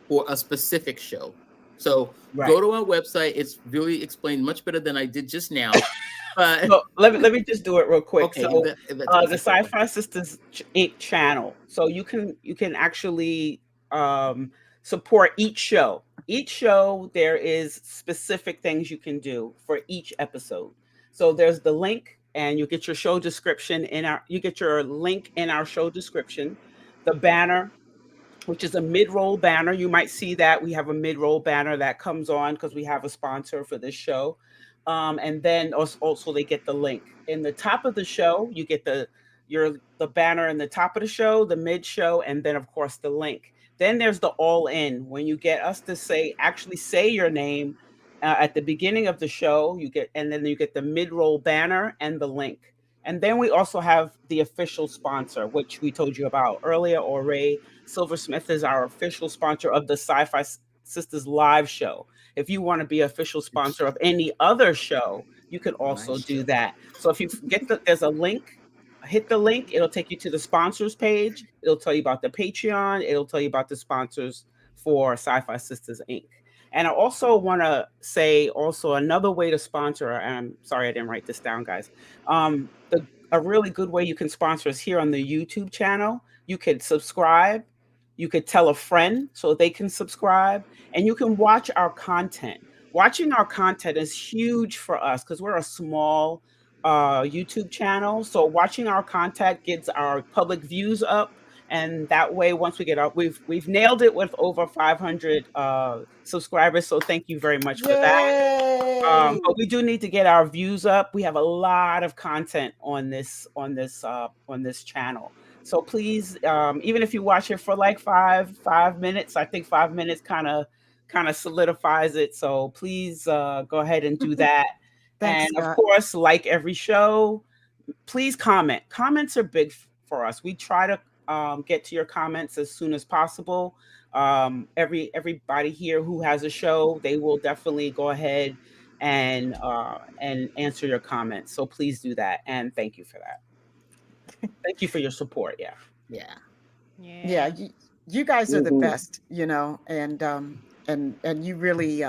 S3: for a specific show. So
S2: Right.
S3: go to our website. It's really explained much better than I did just now. But
S2: So let me just do it real quick.
S3: okay,
S2: So
S3: Yvette took a
S2: the
S3: second.
S2: SyFy Sistas Inc. channel. So you can actually support each show. Each show there is specific things you can do for each episode. So there's the link, and you get your show description in our. You get your link in our show description. The banner, which is a mid-roll banner. You might see that we have a mid-roll banner that comes on because we have a sponsor for this show. And then also they get the link in the top of the show. You get the banner in the top of the show, the mid show, and then of course the link. Then there's the all in when you get us to actually say your name at the beginning of the show. You get, and then you get the mid-roll banner and the link. And then we also have the official sponsor, which we told you about earlier. Or Ray Silversmith is our official sponsor of the SyFy Sistas live show. If you want to be official sponsor of any other show, you can also
S3: Nice
S2: do
S3: show.
S2: that. So if you there's a link, hit the link. It'll take you to the sponsors page. It'll tell you about the Patreon. It'll tell you about the sponsors for SyFy Sistas Inc. And I also want to say also another way to sponsor. And I'm sorry I didn't write this down, guys. A really good way you can sponsor us here on the YouTube channel. You could subscribe. You could tell a friend so they can subscribe, and you can watch our content. Watching our content is huge for us because we're a small YouTube channel. So watching our content gets our public views up, and that way, once we get up, we've nailed it with over 500 subscribers. So thank you very much for that.
S1: Yay!
S2: But we do need to get our views up. We have a lot of content on this channel. So please, even if you watch it for like 5 minutes, I think 5 minutes kind of solidifies it. So please go ahead and do that.
S1: Thanks,
S2: And of
S1: Scott.
S2: course, like every show, please comment. Comments are big for us. We try to get to your comments as soon as possible. Everybody here who has a show, they will definitely go ahead and answer your comments. So please do that, and thank you for that. Thank you for your support. Yeah.
S3: Yeah.
S1: Yeah, you guys are the
S6: Mhm.
S1: best, and you really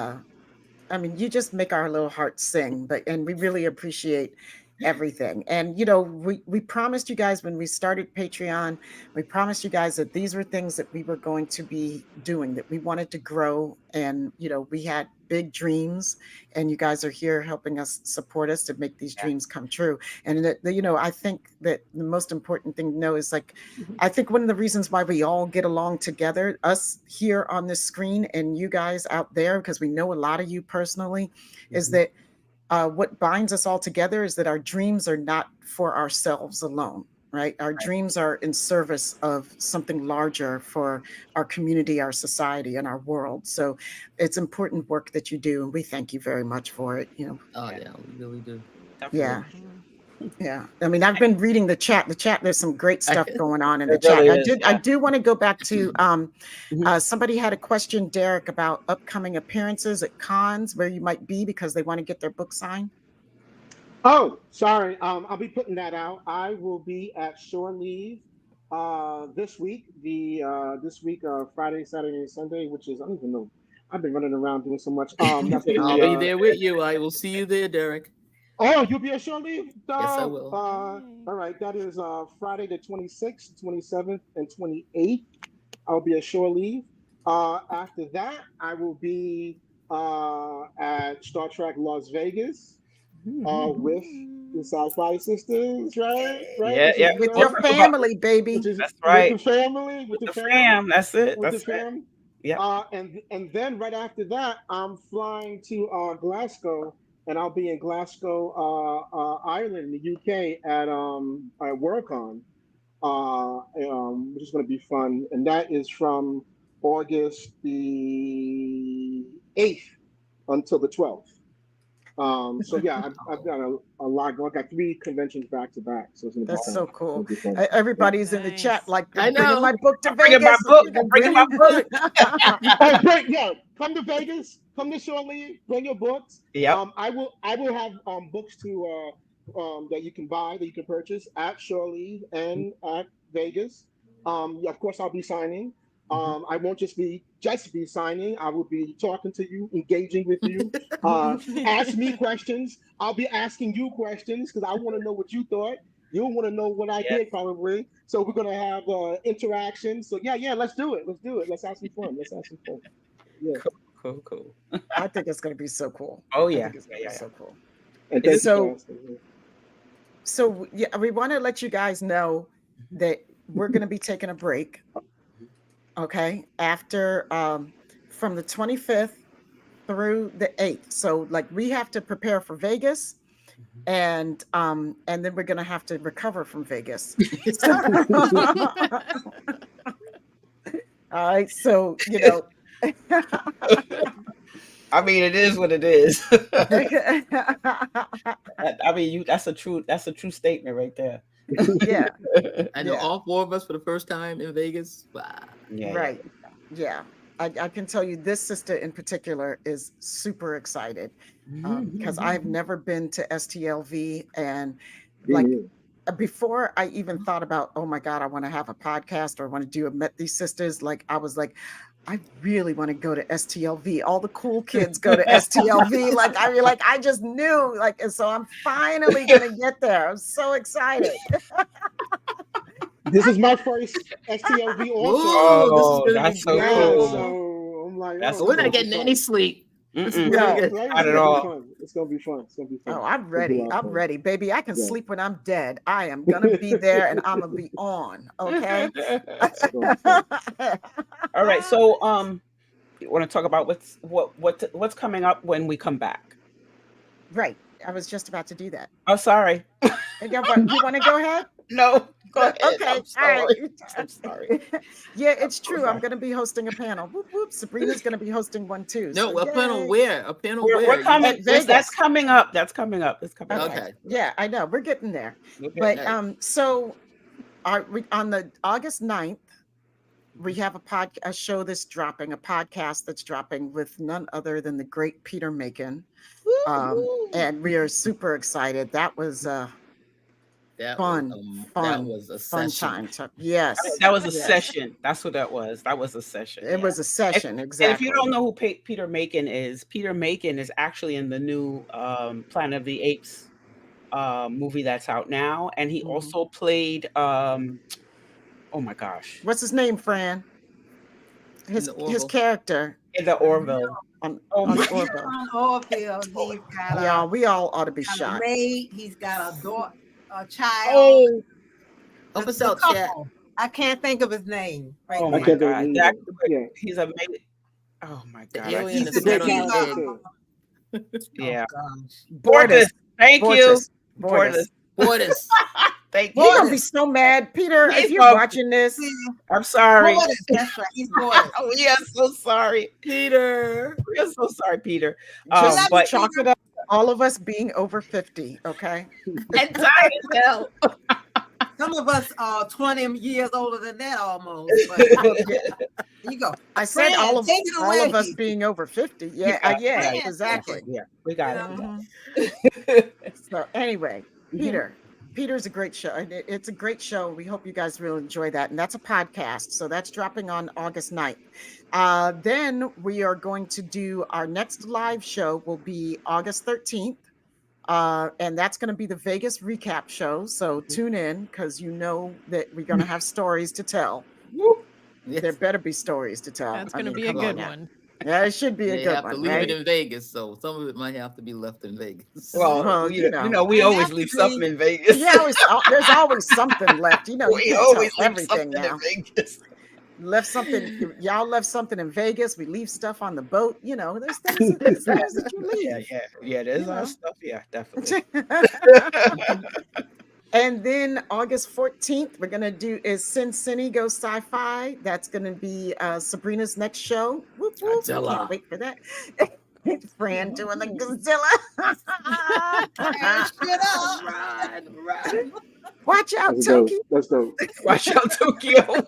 S1: I mean, you just make our little hearts sing, and we really appreciate everything. And we promised you guys when we started Patreon, we promised you guys that these were things that we were going to be doing, that we wanted to grow, and we had big dreams, and you guys are here helping us support us to make these
S2: Yeah.
S1: dreams come true. And I think that the most important thing to know is, like,
S2: Mhm.
S1: I think one of the reasons why we all get along together, us here on this screen and you guys out there, because we know a lot of you personally, is
S2: Mhm.
S1: that what binds us all together is that our dreams are not for ourselves alone, right? Our dreams are in service of something larger for our community, our society, and our world. So it's important work that you do, and we thank you very much for it.
S3: Oh
S2: Yeah.
S3: yeah, we really do.
S2: Definitely.
S1: Yeah. Yeah. I mean, I've been reading the chat. There's some great stuff going on in the
S2: It
S1: chat.
S2: really
S1: I
S2: is.
S1: did I
S2: Yeah.
S1: do want to go back to
S2: Mhm.
S1: somebody had a question, Derek, about upcoming appearances at cons where you might be because they want to get their book signed.
S6: Oh, sorry. I'll be putting that out. I will be at Shore Leave this week. This week, Friday, Saturday, and Sunday, which is, I don't even know. I've been running around doing so much. That's
S3: I'll
S6: the
S3: be there with you. I will see you there, Derek.
S6: Oh, you'll be at Shore Leave?
S3: Yes, I
S6: Dog.
S3: will.
S6: All right, that is Friday the 26th, 27th, and 28th. I'll be at Shore Leave. After that, I will be at Star Trek Las Vegas with the SyFy Sisters, right? Right,
S2: Yeah.
S6: which is
S2: Yeah.
S1: With
S2: We'll
S1: your
S2: talk about.
S1: family,
S6: which
S1: baby.
S6: is
S2: That's
S6: with
S2: right.
S6: the family, with
S2: With
S6: the
S2: the
S6: fam,
S2: fam. That's it.
S6: with the
S2: That's it.
S6: fam.
S2: Yep.
S6: And then right after that, I'm flying to Glasgow, and I'll be in Glasgow, Ireland, in the UK, at Worldcon, which is going to be fun. And that is from August the 8th until the 12th. So yeah, I've got a lot going. I got 3 conventions back to back, so it's gonna be
S1: That's
S6: fun.
S1: so
S6: It'll
S1: cool.
S6: be fun. Yeah.
S1: Everybody's in the chat
S5: Nice.
S1: like,
S3: I
S1: I'm bringing
S3: know.
S1: my book to
S2: I'm bringing my
S1: Vegas.
S2: book. I'm
S1: Bring
S2: bringing my
S1: your
S2: book.
S6: Oh, great! Yeah, come to Vegas. Come to Shore Leave. Bring your books.
S2: Yep.
S6: I will have books to that you can buy, that you can purchase at Shore Leave and at Vegas. Yeah, of course, I'll be signing.
S2: Mhm.
S6: I won't just be just be signing. I will be talking to you, engaging with you. Ask me questions. I'll be asking you questions because I want to know what you thought. You want to know what I
S2: Yes.
S6: did probably. So we're gonna have interaction. So yeah, let's do it. Let's do it. Let's have some fun. Let's have some fun. Yeah.
S2: Cool.
S1: I think it's going to be so cool.
S2: Oh
S1: I
S2: yeah.
S1: think it's going to be so cool.
S6: And thank you
S1: So,
S6: for asking. Yeah.
S1: so yeah, we want to let you guys know that we're going to be taking a break. Okay, after from the 25th through the 8th. So like we have to prepare for Vegas, and then we're going to have to recover from Vegas. So, all right, so you know.
S2: I mean, it is what it is. I mean, that's a true statement right there.
S1: Yeah.
S3: I know
S1: Yeah.
S3: all 4 of us for the first time in Vegas. Wow.
S2: Yeah.
S1: Right. Yeah. I can tell you this sister in particular is super excited because I've never been to STLV, and like before I even thought about, oh my God, I want to have a podcast or I want to do a Met These Sisters. Like I was like, I really want to go to STLV. All the cool kids go to STLV. Like I mean, like I just knew, like, and so I'm finally gonna get there. I'm so excited.
S6: This is my first STLV also.
S2: Oh,
S3: this is gonna
S2: that's
S3: be
S2: so
S6: Yeah,
S2: cool.
S6: so I'm like,
S2: That's
S6: oh,
S3: We're
S6: this
S3: not
S6: is
S3: getting
S6: fun.
S3: any sleep. This is
S2: Mm-mm.
S3: gonna
S1: No.
S3: get-
S6: Right?
S2: Not at
S6: It's gonna be
S2: all.
S6: fun. It's gonna be fun. It's gonna be fun.
S1: Oh, I'm
S6: It'll be a
S1: ready.
S6: lot of
S1: I'm
S6: fun.
S1: ready, baby. I can
S6: Yeah.
S1: sleep when I'm dead. I am gonna be there and I'm gonna be on. Okay.
S6: It's gonna be fun.
S2: All right. So, you want to talk about what's coming up when we come back?
S1: Right. I was just about to do that.
S2: Oh, sorry.
S1: You want to go ahead?
S2: No, go ahead.
S1: Okay.
S2: I'm
S1: All
S2: sorry.
S1: right.
S2: I'm sorry.
S1: Yeah, it's
S2: so
S1: true.
S2: sorry.
S1: I'm going to be hosting a panel. Whoop, whoop. Sabrina's going to be hosting one too.
S3: No,
S1: so
S3: a panel
S1: yay.
S3: where? A panel
S2: We're
S3: where?
S2: coming.
S1: At Vegas.
S2: That's coming up. That's coming up. It's coming up.
S3: Okay.
S1: Yeah, I know. We're getting there.
S2: Okay.
S1: But
S3: Nice.
S1: so on the August 9th, we have a show that's dropping, a podcast that's dropping with none other than the great Peter Macon. And we are super excited. That was
S3: That
S1: fun
S3: was a session.
S1: time. Yes.
S2: That was a
S1: yes.
S2: session. That's what that was. That was a session.
S1: It was a session,
S2: And
S1: exactly.
S2: if you don't know who Peter Macon is actually in the new Planet of the Apes movie that's out now, and he also played oh my gosh,
S1: What's his name, Fran? His character
S2: in the Orville.
S1: on
S2: my
S1: the Orville.
S4: On Orville, he's got
S1: Yeah, we all ought to be
S4: got a
S1: shot.
S4: maid, he's got a daughter, a child.
S2: Oh,
S3: Help us
S4: a
S3: out, chat.
S4: couple. I can't think of his name. Right
S2: oh
S4: now.
S2: my
S6: can't
S2: God,
S6: believe
S2: that,
S6: it. Yeah.
S2: he's amazing. Oh my
S3: The
S2: God,
S3: alien
S6: He's
S3: that
S6: the
S3: sat
S6: great
S3: on your
S6: character
S3: head.
S6: too.
S2: yeah.
S4: Oh, gosh.
S2: Borges, thank you,
S1: Borges.
S2: Borges. Thank
S1: You're gonna
S2: you.
S1: be so mad, Peter, if
S2: He's
S1: you're
S2: up.
S1: watching this.
S2: I'm sorry.
S4: Borges, that's right. He's Borges.
S2: Oh, we are so sorry,
S3: Peter.
S2: we are so sorry, Peter.
S1: Just
S2: But
S1: chalk it up to all of us being over 50, okay?
S2: and tired as hell.
S4: Some of us are 20 years older than that almost. But there you go.
S1: I said
S4: Fran,
S1: all of
S4: take it
S1: us
S4: away.
S1: being over 50. Yeah,
S2: Yeah,
S1: exactly.
S2: Yeah, we got
S1: Mhm.
S2: it.
S1: So anyway, Peter's a great show. And it's a great show. We hope you guys will enjoy that. And that's a podcast. So that's dropping on August 9th. Then we are going to do our next live show will be August 13th. And that's going to be the Vegas recap show. So tune in because you know that we're going to have stories to tell.
S3: Yes.
S1: There better be stories to tell.
S5: That's
S1: I
S5: going to
S1: mean,
S5: be a
S1: come on
S5: good
S1: now.
S5: one.
S1: Yeah, it should be a
S3: They
S1: good
S3: have to
S1: one,
S3: leave
S1: right?
S3: it in Vegas, so some of it might have to be left in Vegas.
S2: Well,
S1: you know.
S2: we
S4: And
S2: always
S4: that's
S2: leave
S4: the
S2: something
S4: thing.
S2: in Vegas.
S1: Yeah, there's always something left. You know, you
S2: we
S1: can't
S2: always
S1: tell
S2: leave
S1: everything
S2: something
S1: now.
S2: in Vegas.
S1: Left something. Y'all left something in Vegas. We leave stuff on the boat. You know, there's things that you leave.
S2: Yeah. There's
S1: You
S2: our
S1: know.
S2: stuff. Yeah, definitely.
S1: And then August 14th, we're gonna do is CinnCine Go Sci-Fi. That's gonna be Sabrina's next show. Whoop, whoop.
S3: Godzilla.
S1: Can't wait for that. Fran doing the Godzilla.
S4: Shut up.
S3: Right.
S1: Watch out,
S6: That's dope.
S1: Toki.
S6: That's dope.
S2: Watch out, Tokyo.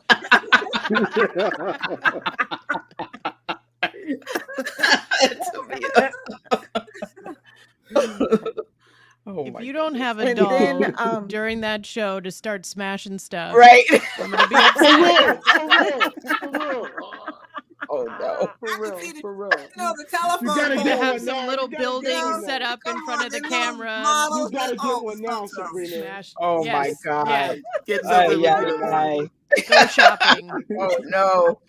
S2: Oh
S5: If
S2: my
S5: you don't have a
S1: And
S5: doll
S1: then,
S5: during that show to start smashing stuff,
S2: right.
S5: I'm gonna be
S6: For
S5: upset.
S6: real, for real, for real.
S2: Oh no.
S6: for
S4: I can
S6: real,
S4: see the,
S6: for real.
S4: the
S6: You
S4: telephone
S6: gotta
S5: We're
S6: get
S5: gonna
S4: pole.
S5: have
S6: one
S5: some
S6: now.
S5: little
S6: You gotta get
S5: buildings
S6: one
S4: Yeah,
S5: set
S6: now.
S5: up in
S4: come
S5: front
S4: on,
S5: of the
S4: the little
S5: camera.
S6: You
S4: models.
S6: gotta get
S4: Oh,
S6: one
S4: so
S6: now,
S4: tough.
S6: Sabrina.
S5: Smash.
S2: Oh my
S5: Yes.
S2: God.
S5: Yes.
S3: Get
S2: Ay,
S3: something with
S2: ay,
S3: it.
S2: ay.
S5: Go shopping.
S2: Oh no.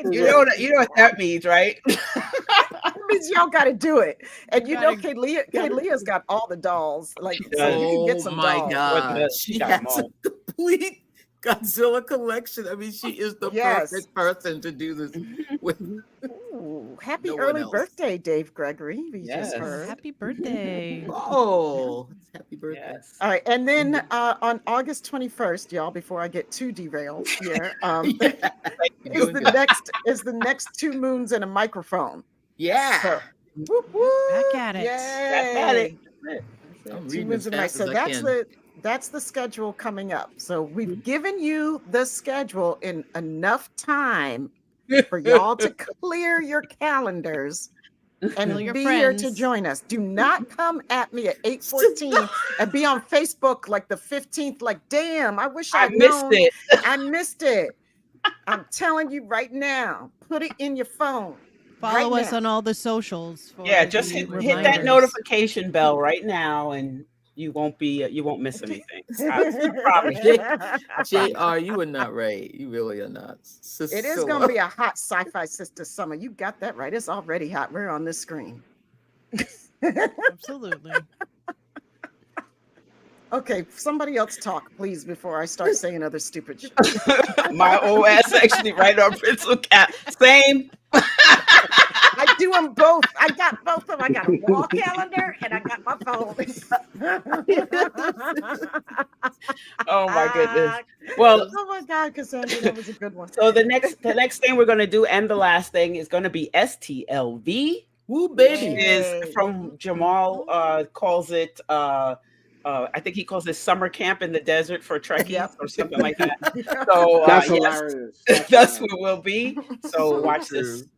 S6: For
S2: You
S6: real.
S2: know what that means, right?
S1: That means y'all got to do it. And
S5: You
S1: you know,
S5: gotta
S1: Kaylea's got all the dolls. Like,
S2: She
S1: so
S2: does.
S1: you can get
S3: Oh
S1: some
S3: my
S1: dolls.
S3: God.
S2: She
S3: She
S2: got 'em
S3: has a
S2: all.
S3: complete Godzilla collection. I mean, she is the
S1: Yes.
S3: perfect person to do this with.
S1: Ooh, happy
S3: No one
S1: early
S3: else.
S1: birthday, Dave Gregory. We just
S2: Yes.
S5: Oh,
S1: heard.
S5: happy birthday.
S3: Oh, happy birthday.
S2: Yes.
S1: All right, and then on August 21st, y'all, before I get too derailed here,
S3: Yeah, you're
S1: is
S3: doing
S1: the
S3: good.
S1: next 2 moons and a microphone.
S3: Yeah.
S1: So, whoop,
S5: Back
S1: whoop,
S5: at it.
S2: Back at it.
S1: yay!
S2: That's it. That's
S3: I'm
S2: it.
S1: 2
S3: reading
S1: moons
S3: as
S1: and a mic.
S3: fast as
S1: So
S3: I can.
S1: that's the schedule coming up. So we've given you the schedule in enough time for y'all to clear your calendars
S5: Tell
S1: and
S5: your
S1: be here to
S5: friends.
S1: join us. Do not come at me at 8:14 and be on Facebook like the 15th, like, damn, I wish
S2: I
S1: I'd
S2: missed
S1: known.
S2: it.
S1: I missed it. I'm telling you right now, put it in your phone.
S5: Follow
S1: right
S5: us
S1: now.
S5: on all the socials for
S2: Yeah, just
S5: the
S2: hit that
S5: reminders.
S2: notification bell right now, and you won't miss anything. I promise you.
S3: JR, you are not right. You really are not.
S1: It is going to be a hot SyFy Sistas summer. You got that right. It's already hot. We're on this screen.
S5: Absolutely.
S1: Okay, somebody else talk, please, before I start saying other stupid shit.
S2: My old ass actually right on pencil cap. Same.
S1: I do them both. I got both of them. I got a wall calendar and I got my phone.
S2: Oh my goodness. Well,
S1: Oh my God, Cassandra, that was a good one.
S2: so the next thing we're gonna do, and the last thing, is gonna be STLV.
S3: Woo, baby.
S2: Which is
S1: Yay.
S2: from Jamal calls it I think he calls it summer camp in the desert for Trekkies
S1: Yep.
S2: or something like that. So
S6: That's
S2: yes,
S6: hilarious.
S2: that's what we'll be. So watch this.
S3: True.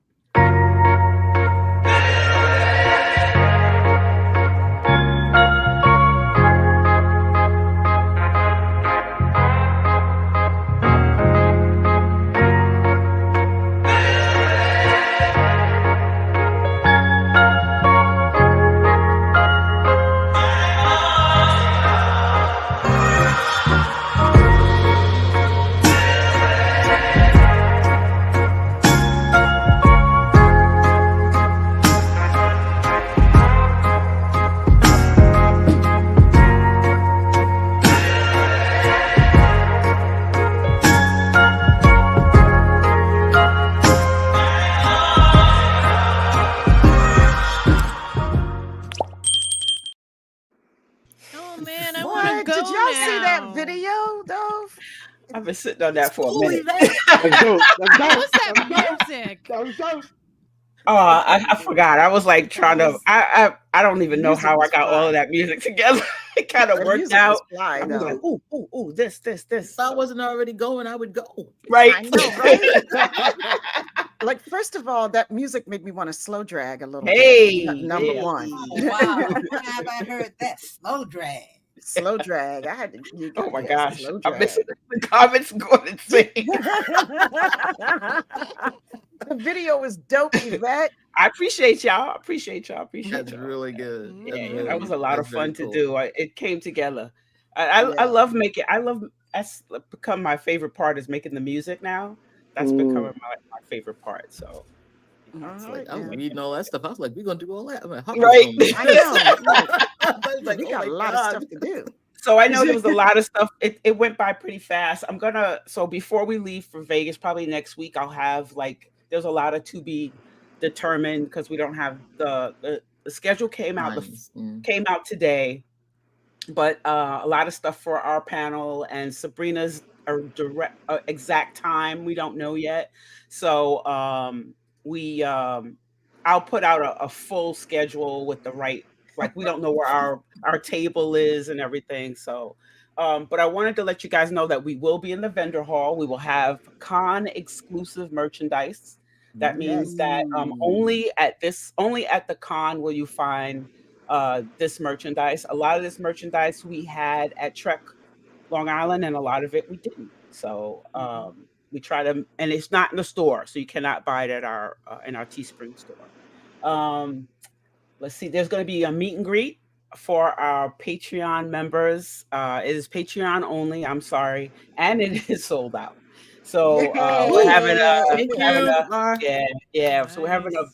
S5: Oh man, I want to
S1: What?
S5: go
S1: Did y'all see that
S5: now.
S1: video, Dove?
S2: I've been sitting on that for a
S3: Holy
S2: minute.
S3: man.
S6: That's dope. That's
S5: What
S6: dope.
S5: was that
S6: That's dope.
S5: music?
S6: That was dope.
S2: Oh, I forgot. I was like trying to. I don't even know
S1: Music
S2: how I
S1: was
S2: got all
S1: fly.
S2: of that music together. It kind of
S1: That
S2: worked
S1: music was
S2: out.
S1: fly,
S2: I was like,
S1: though.
S2: ooh, this.
S3: If I wasn't already going, I would go.
S2: Right.
S1: I know, right? Like, first of all, that music made me want to slow drag a little
S2: Hey,
S1: bit. Number
S2: hey.
S1: one.
S4: Oh, wow. When have I heard that? Slow drag.
S1: Slow drag. I had to.
S2: Oh my
S1: yes,
S2: gosh.
S1: slow
S2: I'm
S1: drag.
S2: missing the comments going insane.
S1: The video was dope, Yvette.
S2: I appreciate y'all.
S3: That's really good.
S5: Mhm.
S3: That's
S2: Yeah,
S3: really,
S2: that was a lot
S3: that's
S2: of fun
S3: very
S2: to
S3: cool.
S2: do. It came together. I
S1: Yeah.
S2: love making. That's become my favorite part is making the music now. That's becoming my favorite part. So
S3: It's
S1: All
S3: like
S1: right,
S3: I was
S1: now.
S3: reading all that stuff. I was like, we're gonna do all that. I'm like, Harper's
S2: Right.
S3: gonna make
S1: I
S3: this.
S1: know. Right.
S3: I was like,
S1: We
S3: oh
S1: got
S3: my
S1: a lot
S3: God.
S1: of stuff to do.
S2: So I know there was a lot of stuff. It went by pretty fast. So before we leave for Vegas, probably next week, I'll have there's a lot of to be determined because we don't have the schedule came out
S3: Times, yeah.
S2: came out today, but a lot of stuff for our panel and Sabrina's exact time we don't know yet. So we I'll put out a full schedule with the right, like we don't know where our table is and everything. So but I wanted to let you guys know that we will be in the vendor hall. We will have con exclusive merchandise. That means that only at the con will you find this merchandise. A lot of this merchandise we had at Trek Long Island, and a lot of it we didn't. So We try to, and it's not in the store, so you cannot buy it at our in our Teespring store. Um, let's see. There's going to be a meet and greet for our Patreon members. It is Patreon only. I'm sorry, and it is sold out. So we're having
S1: Yay!
S3: Thank you.
S2: yeah, yeah. So we're having a
S5: Nice.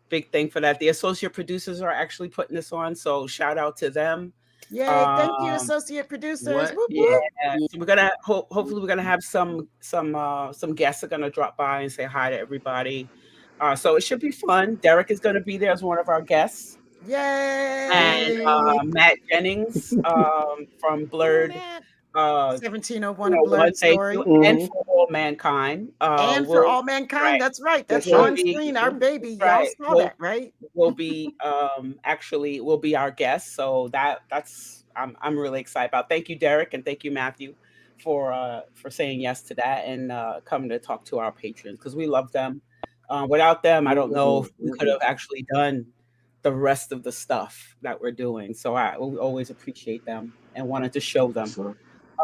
S2: big thing for that. The associate producers are actually putting this on, so shout out to them.
S1: Yay! Thank you,
S2: Um,
S1: associate producers.
S3: What
S1: Whoop
S2: yeah,
S1: whoop.
S2: so we're gonna hopefully we're gonna have some guests are gonna drop by and say hi to everybody. So it should be fun. Derek is gonna be there as one of our guests, and
S1: Yay!
S2: Matt Jennings from
S5: Oh,
S2: Blerd,
S5: Matt.
S2: uh,
S1: 1701 a Blerd
S2: thank
S1: story.
S2: you, and
S6: Mhm.
S2: for all mankind.
S1: And for
S2: Will
S1: all mankind,
S2: right
S1: that's right. That's
S6: That's
S2: will
S6: right.
S1: on
S2: be
S1: screen, our baby. Y'all
S2: right
S1: saw that, right?
S2: will be actually will be our guest. So that's I'm really excited about. Thank you, Derek, and thank you, Matthew, for saying yes to that and coming to talk to our patrons because we love them. Without them, I don't know if we could have actually done the rest of the stuff that we're doing. So we always appreciate them and wanted to show them.
S6: Sure.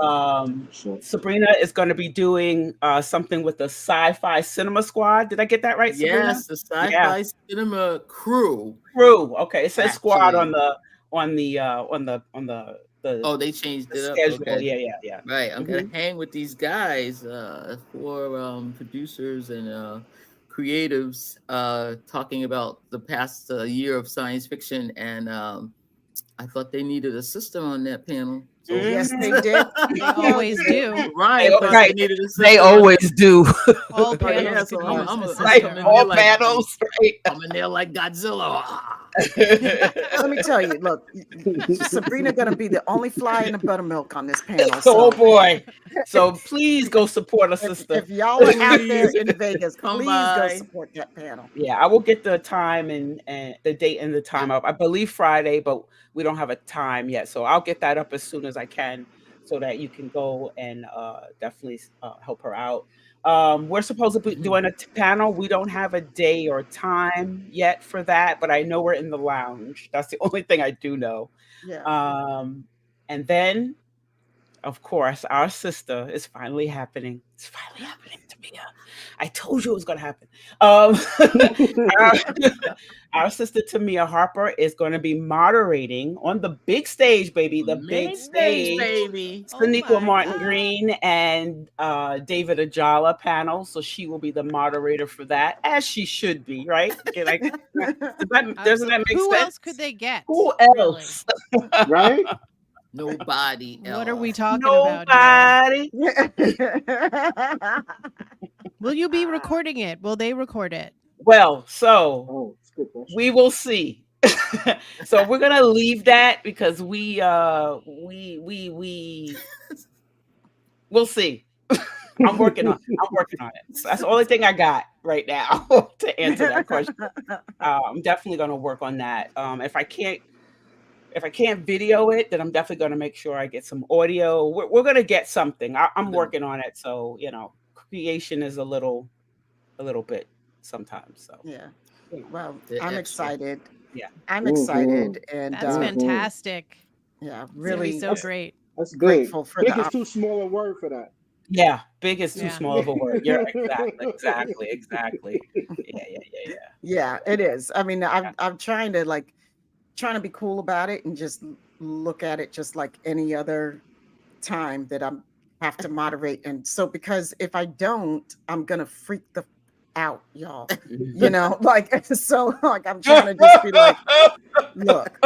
S2: Um,
S6: Sure.
S2: Sabrina is going to be doing something with the SyFy Cinema Squad. Did I get that right, Sabrina?
S3: Yes, the
S2: Yeah,
S3: Sci-Fi Cinema crew.
S2: crew. Okay, it says squad
S3: Actually,
S2: on the
S3: oh, they changed
S2: the
S3: it up.
S2: schedule.
S3: Okay.
S2: Yeah, yeah, yeah.
S3: Right, I'm gonna
S2: Mhm.
S3: hang with these guys, four producers and creatives, talking about the past year of science fiction, and I thought they needed a sister on that panel. So
S1: Yes, they
S2: Mhm.
S1: did.
S5: They always do.
S3: Ryan thought
S2: Right,
S3: they needed a sister.
S2: they
S3: on that.
S2: always do.
S5: All
S3: Oh yeah,
S5: panels
S3: so
S5: could
S3: I'm,
S5: use
S3: I'm,
S5: a
S3: I'm
S2: Right,
S3: coming
S5: sister.
S3: in there
S2: all
S3: like
S2: panels. Right.
S3: coming there like Godzilla.
S1: Let me tell you, look, Sabrina gonna be the only fly in the buttermilk on this panel.
S2: Oh
S1: So
S2: boy. So please go support a sister.
S1: if y'all are out there
S3: Please
S1: in Vegas,
S3: come
S1: please go
S3: by.
S1: support that panel.
S2: Yeah, I will get the time and the date and the time up. I believe Friday, but we don't have a time yet. So I'll get that up as soon as I can so that you can go and definitely help her out. We're supposed to be doing a panel. We don't have a day or time yet for that, but I know we're in the lounge. That's the only thing I do know.
S1: Yeah.
S2: And then of course, our sister is finally happening. It's finally happening to me. I told you it was going to happen. Our sister Tamia Harper is going to be moderating on the big stage, baby. The big
S3: Main stage,
S2: stage.
S3: baby.
S5: Oh
S2: Saniqua
S5: my
S2: Martin
S5: God.
S2: Green and David Ajala panel. So she will be the moderator for that, as she should be, right? Okay, like, doesn't that make
S5: Who
S2: sense?
S5: else could they get?
S2: Who
S5: Really?
S2: else?
S6: Right?
S3: Nobody else.
S5: What are we talking about here?
S2: Nobody.
S5: Will you be recording it? Will they record it?
S2: Well, so
S6: Oh, it's a good question.
S2: we will see. So we're gonna leave that because we'll see. I'm working on it. So that's the only thing I got right now to answer that question. I'm definitely gonna work on that. If I can't video it, then I'm definitely gonna make sure I get some audio. We're gonna get something. I'm working on it. So creation is a little bit sometimes. So
S1: Yeah.
S2: you know,
S1: Well,
S3: The
S1: I'm
S3: extra.
S1: excited.
S2: yeah.
S1: I'm
S6: Mhm.
S1: excited and
S5: That's fantastic.
S1: yeah,
S5: It's gonna be
S1: really
S5: so great.
S6: That's big.
S1: grateful for
S6: Big
S1: the
S6: is too small a word for that.
S2: Yeah, big is too
S5: Yeah.
S2: small of a word. You're exactly. Yeah.
S1: yeah, it is. I mean, I'm trying to be cool about it and just look at it just like any other time that I'm have to moderate. And so because if I don't, I'm gonna freak the out, y'all.
S2: Mhm.
S1: Like so like I'm trying to just be like, look,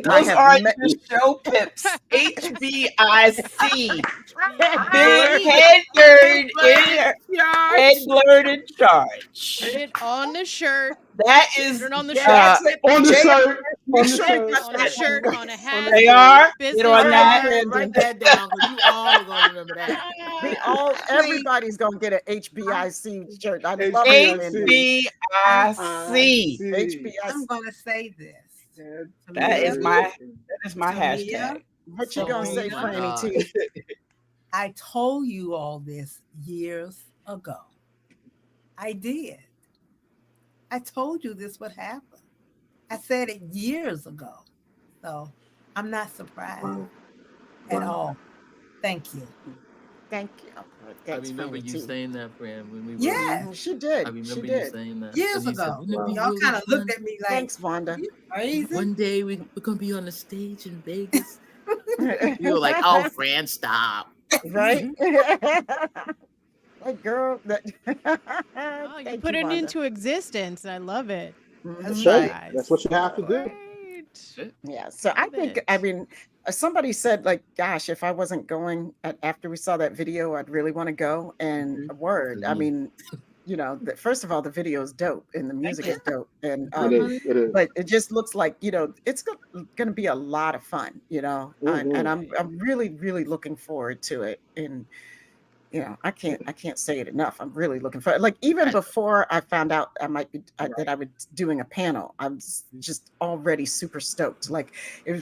S1: I
S2: Those
S1: have
S2: aren't
S1: met
S2: just show pips. HBIC.
S5: Right?
S2: Big head nerd head blurred in charge.
S5: Put it on the shirt.
S2: That
S5: Put
S2: is
S5: it on the
S2: uh,
S5: shirt.
S6: On the
S2: Jay-
S6: shirt. On the
S2: sure
S6: shirt.
S2: got
S5: On a
S2: that
S5: shirt,
S2: one.
S5: on a hat.
S2: They are.
S5: Business
S2: Get on that.
S5: card.
S3: Write that down because you all are gonna remember that.
S1: everybody's gonna get an HBIC shirt. I love
S6: HBIC.
S1: it.
S2: HBIC.
S1: HBIC.
S4: I'm gonna say this.
S2: That is my
S4: Tamia,
S2: hashtag.
S1: What you gonna say,
S3: Oh my
S1: Franny
S3: God.
S1: T?
S4: I told you all this years ago. I did. I told you this would happen. I said it years ago. So I'm not surprised at all. Thank you.
S1: Thank you.
S3: I
S1: Thanks,
S3: remember
S1: Franny,
S3: you
S1: too.
S3: saying that, Fran, when we were.
S4: Yes,
S1: She
S3: I
S1: did. She
S3: remember you
S1: did.
S3: saying that
S4: years
S3: because you said,
S4: ago.
S3: "Wouldn't it be
S4: Y'all
S3: really
S4: kind of looked
S3: fun?
S4: at me like,
S1: Thanks, Wanda.
S4: you crazy?
S3: One day we're gonna be on the stage in Vegas." We were like, "Oh, Fran, stop."
S1: Right? Like, girl,
S5: Oh, you
S1: thank
S5: put
S1: you,
S5: it
S1: Wanda.
S5: into existence. I love it.
S4: That's
S1: Mhm.
S6: That's right.
S4: right.
S6: That's
S5: Guys.
S6: what you have to do.
S5: Great.
S1: Yeah. So I
S5: Love
S1: think, I
S5: it.
S1: mean, somebody said, like, gosh, if I wasn't going after we saw that video, I'd really want to go. And
S3: Mhm.
S1: a word, I
S3: Me.
S1: mean, first of all, the video is dope and the
S2: Thank
S1: music
S2: you.
S1: is dope. And,
S6: It
S3: Uh-huh.
S6: is. It is.
S1: but it just looks like, it's going to be a lot of fun, and
S6: Hmm.
S1: I'm really, really looking forward to it. And, I can't say it enough. I'm really looking for, like, even
S3: I know.
S1: before I found out I might be that
S2: Right.
S1: I was doing a panel. I'm just already super stoked. Like,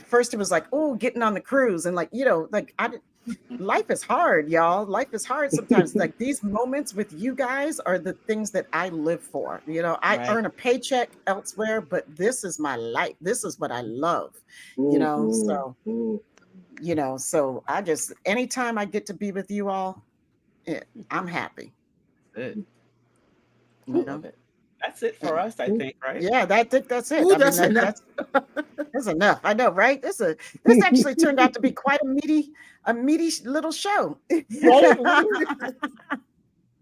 S1: first it was like, oh, getting on the cruise, and, like, like, life is hard, y'all. Life is hard sometimes. Like, these moments with you guys are the things that I live for. I
S2: Right.
S1: earn a paycheck elsewhere, but this is my life. This is what I love.
S6: Hmm.
S1: So so I just, anytime I get to be with you all, I'm happy.
S2: Good. I
S1: You know.
S2: love it. That's it for
S1: And
S2: us, I think, right?
S1: yeah, that's it.
S3: Ooh,
S1: I mean,
S3: that's enough.
S1: that's enough. I know, right? This actually turned out to be quite a meaty little show.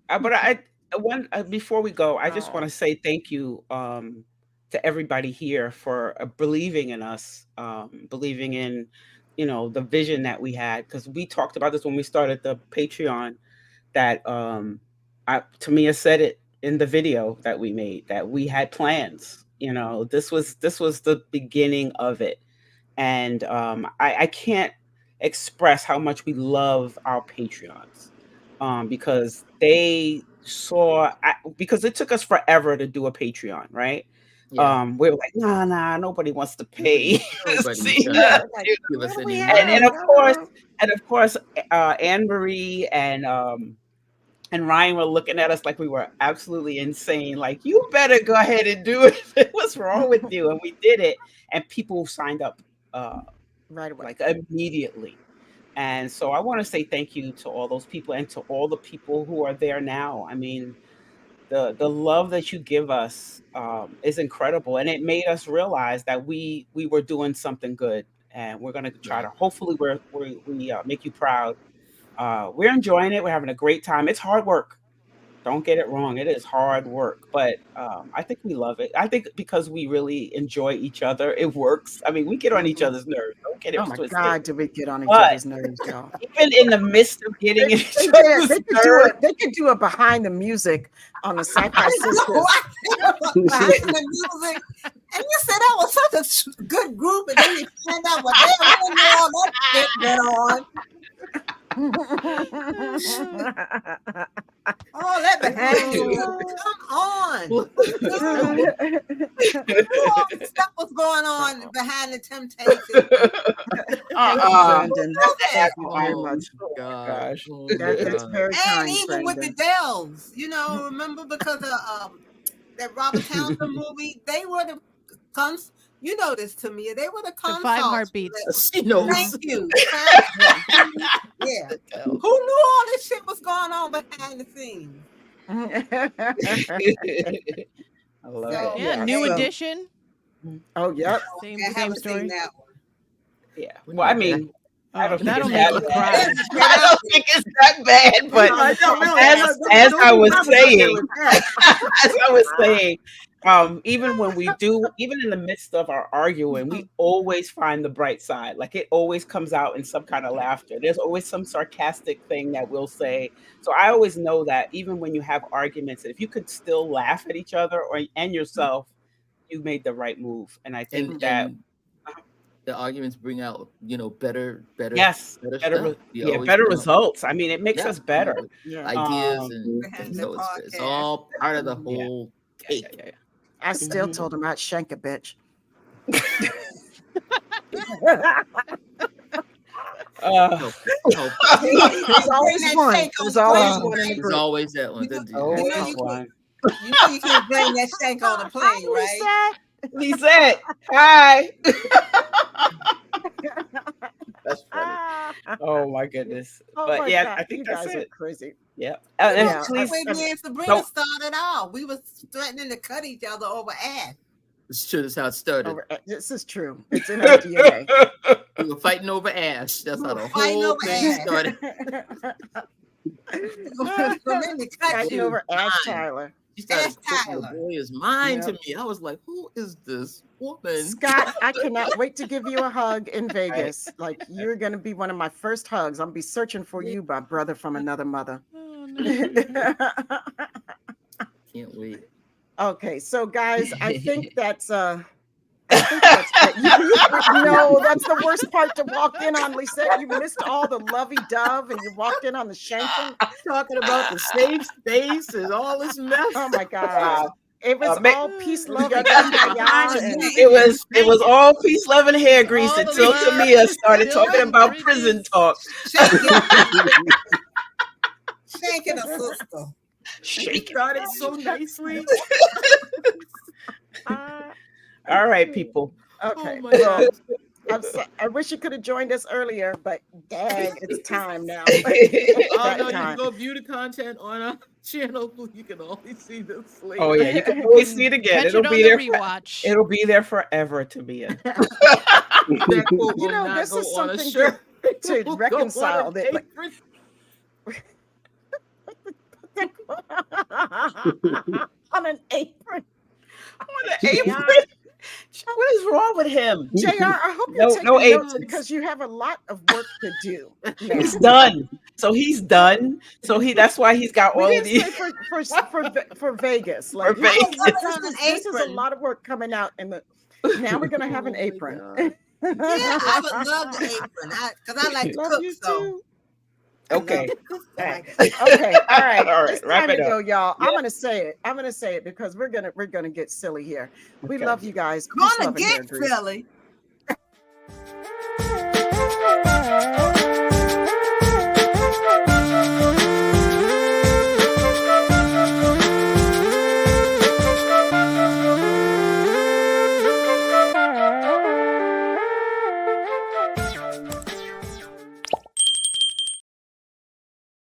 S2: But one before we go, I just want
S1: Oh,
S2: to say thank you to everybody here for believing in us, believing in the vision that we had, because we talked about this when we started the Patreon. That Tamia said it in the video that we made, that we had plans. This was the beginning of it, and I can't express how much we love our Patreons, because they saw because it took us forever to do a Patreon, right?
S3: Yeah.
S2: We were like, nah, nobody wants to pay.
S3: Nobody's
S2: See,
S3: trying
S1: yeah.
S3: to
S1: Like,
S3: give
S1: what
S3: us
S1: do we
S3: any
S2: and
S1: have?
S3: money.
S2: of course,
S1: No.
S2: and of course, Anne Marie and Ryan were looking at us like we were absolutely insane. Like, you better go ahead and do it. What's wrong with you? And we did it, and people signed up uh,
S1: Right away.
S2: like immediately. And so I want to say thank you to all those people and to all the people who are there now. I mean, the love that you give us is incredible, and it made us realize that we were doing something good, and we're going to try
S3: Right.
S2: to, hopefully we make you proud. We're enjoying it. We're having a great time. It's hard work. Don't get it wrong. It is hard work, but I think we love it. I think because we really enjoy each other, it works. I mean, we get on each
S1: Mhm.
S2: other's nerves. Don't get
S1: Oh
S2: it
S1: my
S2: twisted.
S1: God, did we get on each
S2: But
S1: other's nerves, y'all?
S2: even in the midst of getting in each
S1: They did.
S2: other's
S1: They could do
S2: nerves,
S1: it. They could do a behind the music on the SyFy
S4: I know.
S1: Sistas.
S4: Behind the music. And you said that was such a good group, and then you find out what they don't know all that shit went on. Oh, that behind the music. Come on. All the stuff was going on behind the Temptations.
S1: Thank you, Brandon. Thank you very
S3: Oh
S1: much.
S3: my God.
S2: gosh.
S3: Oh my
S1: That's
S3: God.
S1: very
S4: And
S1: kind,
S4: even with the
S1: Brandon.
S4: Dells, remember because of that Robert Townsend movie, they were the you know this, Tamia. They were the
S5: The
S4: consults.
S5: 5 heartbeats.
S3: She knows.
S4: Thank you. Yeah.
S3: Hell.
S4: Who knew all this shit was going on behind the scenes?
S2: I love
S4: So,
S2: it.
S5: Yeah,
S1: Yeah,
S5: new
S1: so-
S5: edition.
S1: Oh, yep.
S5: Same
S4: I
S5: same
S4: haven't
S5: story.
S4: seen that one.
S2: Yeah.
S3: When
S2: Well, I
S3: did that-
S2: mean, I
S5: Oh,
S2: don't think
S5: that'll
S2: it's
S5: make
S2: that
S5: you
S2: bad.
S5: cry.
S2: I don't think it's that bad, but as I was saying, as I was saying, even in the midst of our arguing, we always find the bright side. Like, it always comes out in some kind of laughter. There's always some sarcastic thing that we'll say. So I always know that even when you have arguments, if you could still laugh at each other and yourself, you made the right move. And I think that
S3: and the arguments bring out, better
S2: yes,
S3: better
S2: better
S3: stuff. We always
S2: better
S3: come up with
S2: results. I mean, it makes
S3: Yeah.
S2: us better.
S1: Yeah.
S3: ideas,
S2: Um,
S3: and
S4: Behind
S3: so
S4: the
S3: it's
S4: podcast.
S3: all part of the
S2: Yeah.
S3: whole
S2: Yeah,
S3: cake.
S2: yeah.
S1: I still
S2: Mhm.
S1: told him I'd shank a bitch.
S3: Help.
S1: There's always
S4: that
S1: one.
S4: shank on
S1: There's
S4: the
S1: always
S4: plane,
S1: one in the
S3: There's
S1: group.
S3: always that one.
S4: You know-
S3: That-
S2: Always
S4: you
S2: one.
S4: You know you can't blame that shank on the plane, right?
S1: Hi,
S2: Lisette, hi.
S3: That's
S2: That's funny. Oh my goodness.
S1: Oh
S2: But
S1: my
S2: yeah,
S1: God,
S2: I think
S1: you
S2: that's
S1: guys are
S2: it.
S1: crazy.
S2: Yeah. And
S1: Yeah,
S2: please
S4: When me and Sabrina
S2: don't.
S4: started out, we was threatening to cut each other over ass.
S3: It's true. That's how it started.
S1: This is true. It's in our DNA.
S3: We were fighting over ash. That's how the
S4: Fighting
S3: whole
S4: over
S3: thing
S4: ash.
S3: started.
S4: Let me cut
S1: Fighting
S4: you.
S1: over Ash
S3: Mine.
S1: Tyler.
S3: She started
S4: Ash
S3: quoting the
S4: Tyler.
S3: boy is mine to
S1: Yep.
S3: me. I was like, who is this woman?
S1: Scott, I cannot wait to give you a hug in
S2: Right.
S1: Vegas. Like, you're going to be one of my first hugs. I'm going to be searching for you, my brother from another mother.
S5: Oh, no.
S3: Can't wait.
S1: Okay, so guys, I think that's it. No, that's the worst part to walk in on, Lisette. You missed all the lovey-dove and you walked in on the shanking.
S3: Talking about the safe space and all this mess.
S1: Oh my God. It was
S2: ma-
S1: all peace, love,
S3: got
S1: and
S3: that
S1: kumbaya,
S3: behind
S1: and
S2: it was all peace, love, and hair grease
S5: All the
S2: until
S5: love,
S2: Tamia started
S5: milk
S2: talking
S5: and
S2: about prison
S5: bridges.
S2: talk.
S4: Shaking a sister.
S2: Shake it.
S3: started so nicely.
S2: All right, people.
S1: okay.
S3: Oh my
S1: Well,
S3: God.
S1: I wish you could have joined us earlier, but dang, it's time now.
S3: Oh
S1: That
S3: no, you
S1: time.
S3: can go view the content on our channel. You can only see this later.
S2: Oh yeah, you can always see it again.
S5: Catch
S2: It'll
S5: it on
S2: be
S5: the
S2: there.
S5: rewatch.
S2: It'll be there forever, Tamia.
S3: That quote
S1: You
S3: will
S1: know,
S3: not
S1: this
S3: go
S1: is
S3: on a
S1: something
S3: shirt.
S1: to
S3: It will go on
S1: reconcile
S3: an
S1: that. Like,
S3: apron.
S1: on an apron.
S2: On the apron. What is wrong with him?
S1: JR, I hope
S2: No-
S1: you're taking
S2: no
S1: notes
S2: aprons.
S1: because you have a lot of work to do. now.
S2: He's done. So he's done. So that's why he's got
S1: We
S2: all of
S1: didn't
S2: these.
S1: say for Vegas. Like,
S2: Vegas.
S1: this is a lot of work coming out in the. Now we're gonna have an
S3: Oh my
S1: apron.
S3: God.
S4: Yeah, I would love the apron because I like to
S1: Love
S4: cook.
S1: you
S4: So
S1: too.
S4: I love
S2: Okay.
S4: to cook. I
S2: All
S4: like
S2: right.
S4: it.
S1: Okay, all right.
S2: All right,
S1: It's
S2: wrap
S1: time
S2: it
S1: to
S2: up.
S1: go, y'all.
S2: Yeah.
S1: I'm gonna say it. I'm gonna say it because we're gonna get silly here. We
S2: Okay.
S1: love you guys. Peace,
S4: Gonna
S1: love, and hair
S4: get
S1: grease.
S4: silly.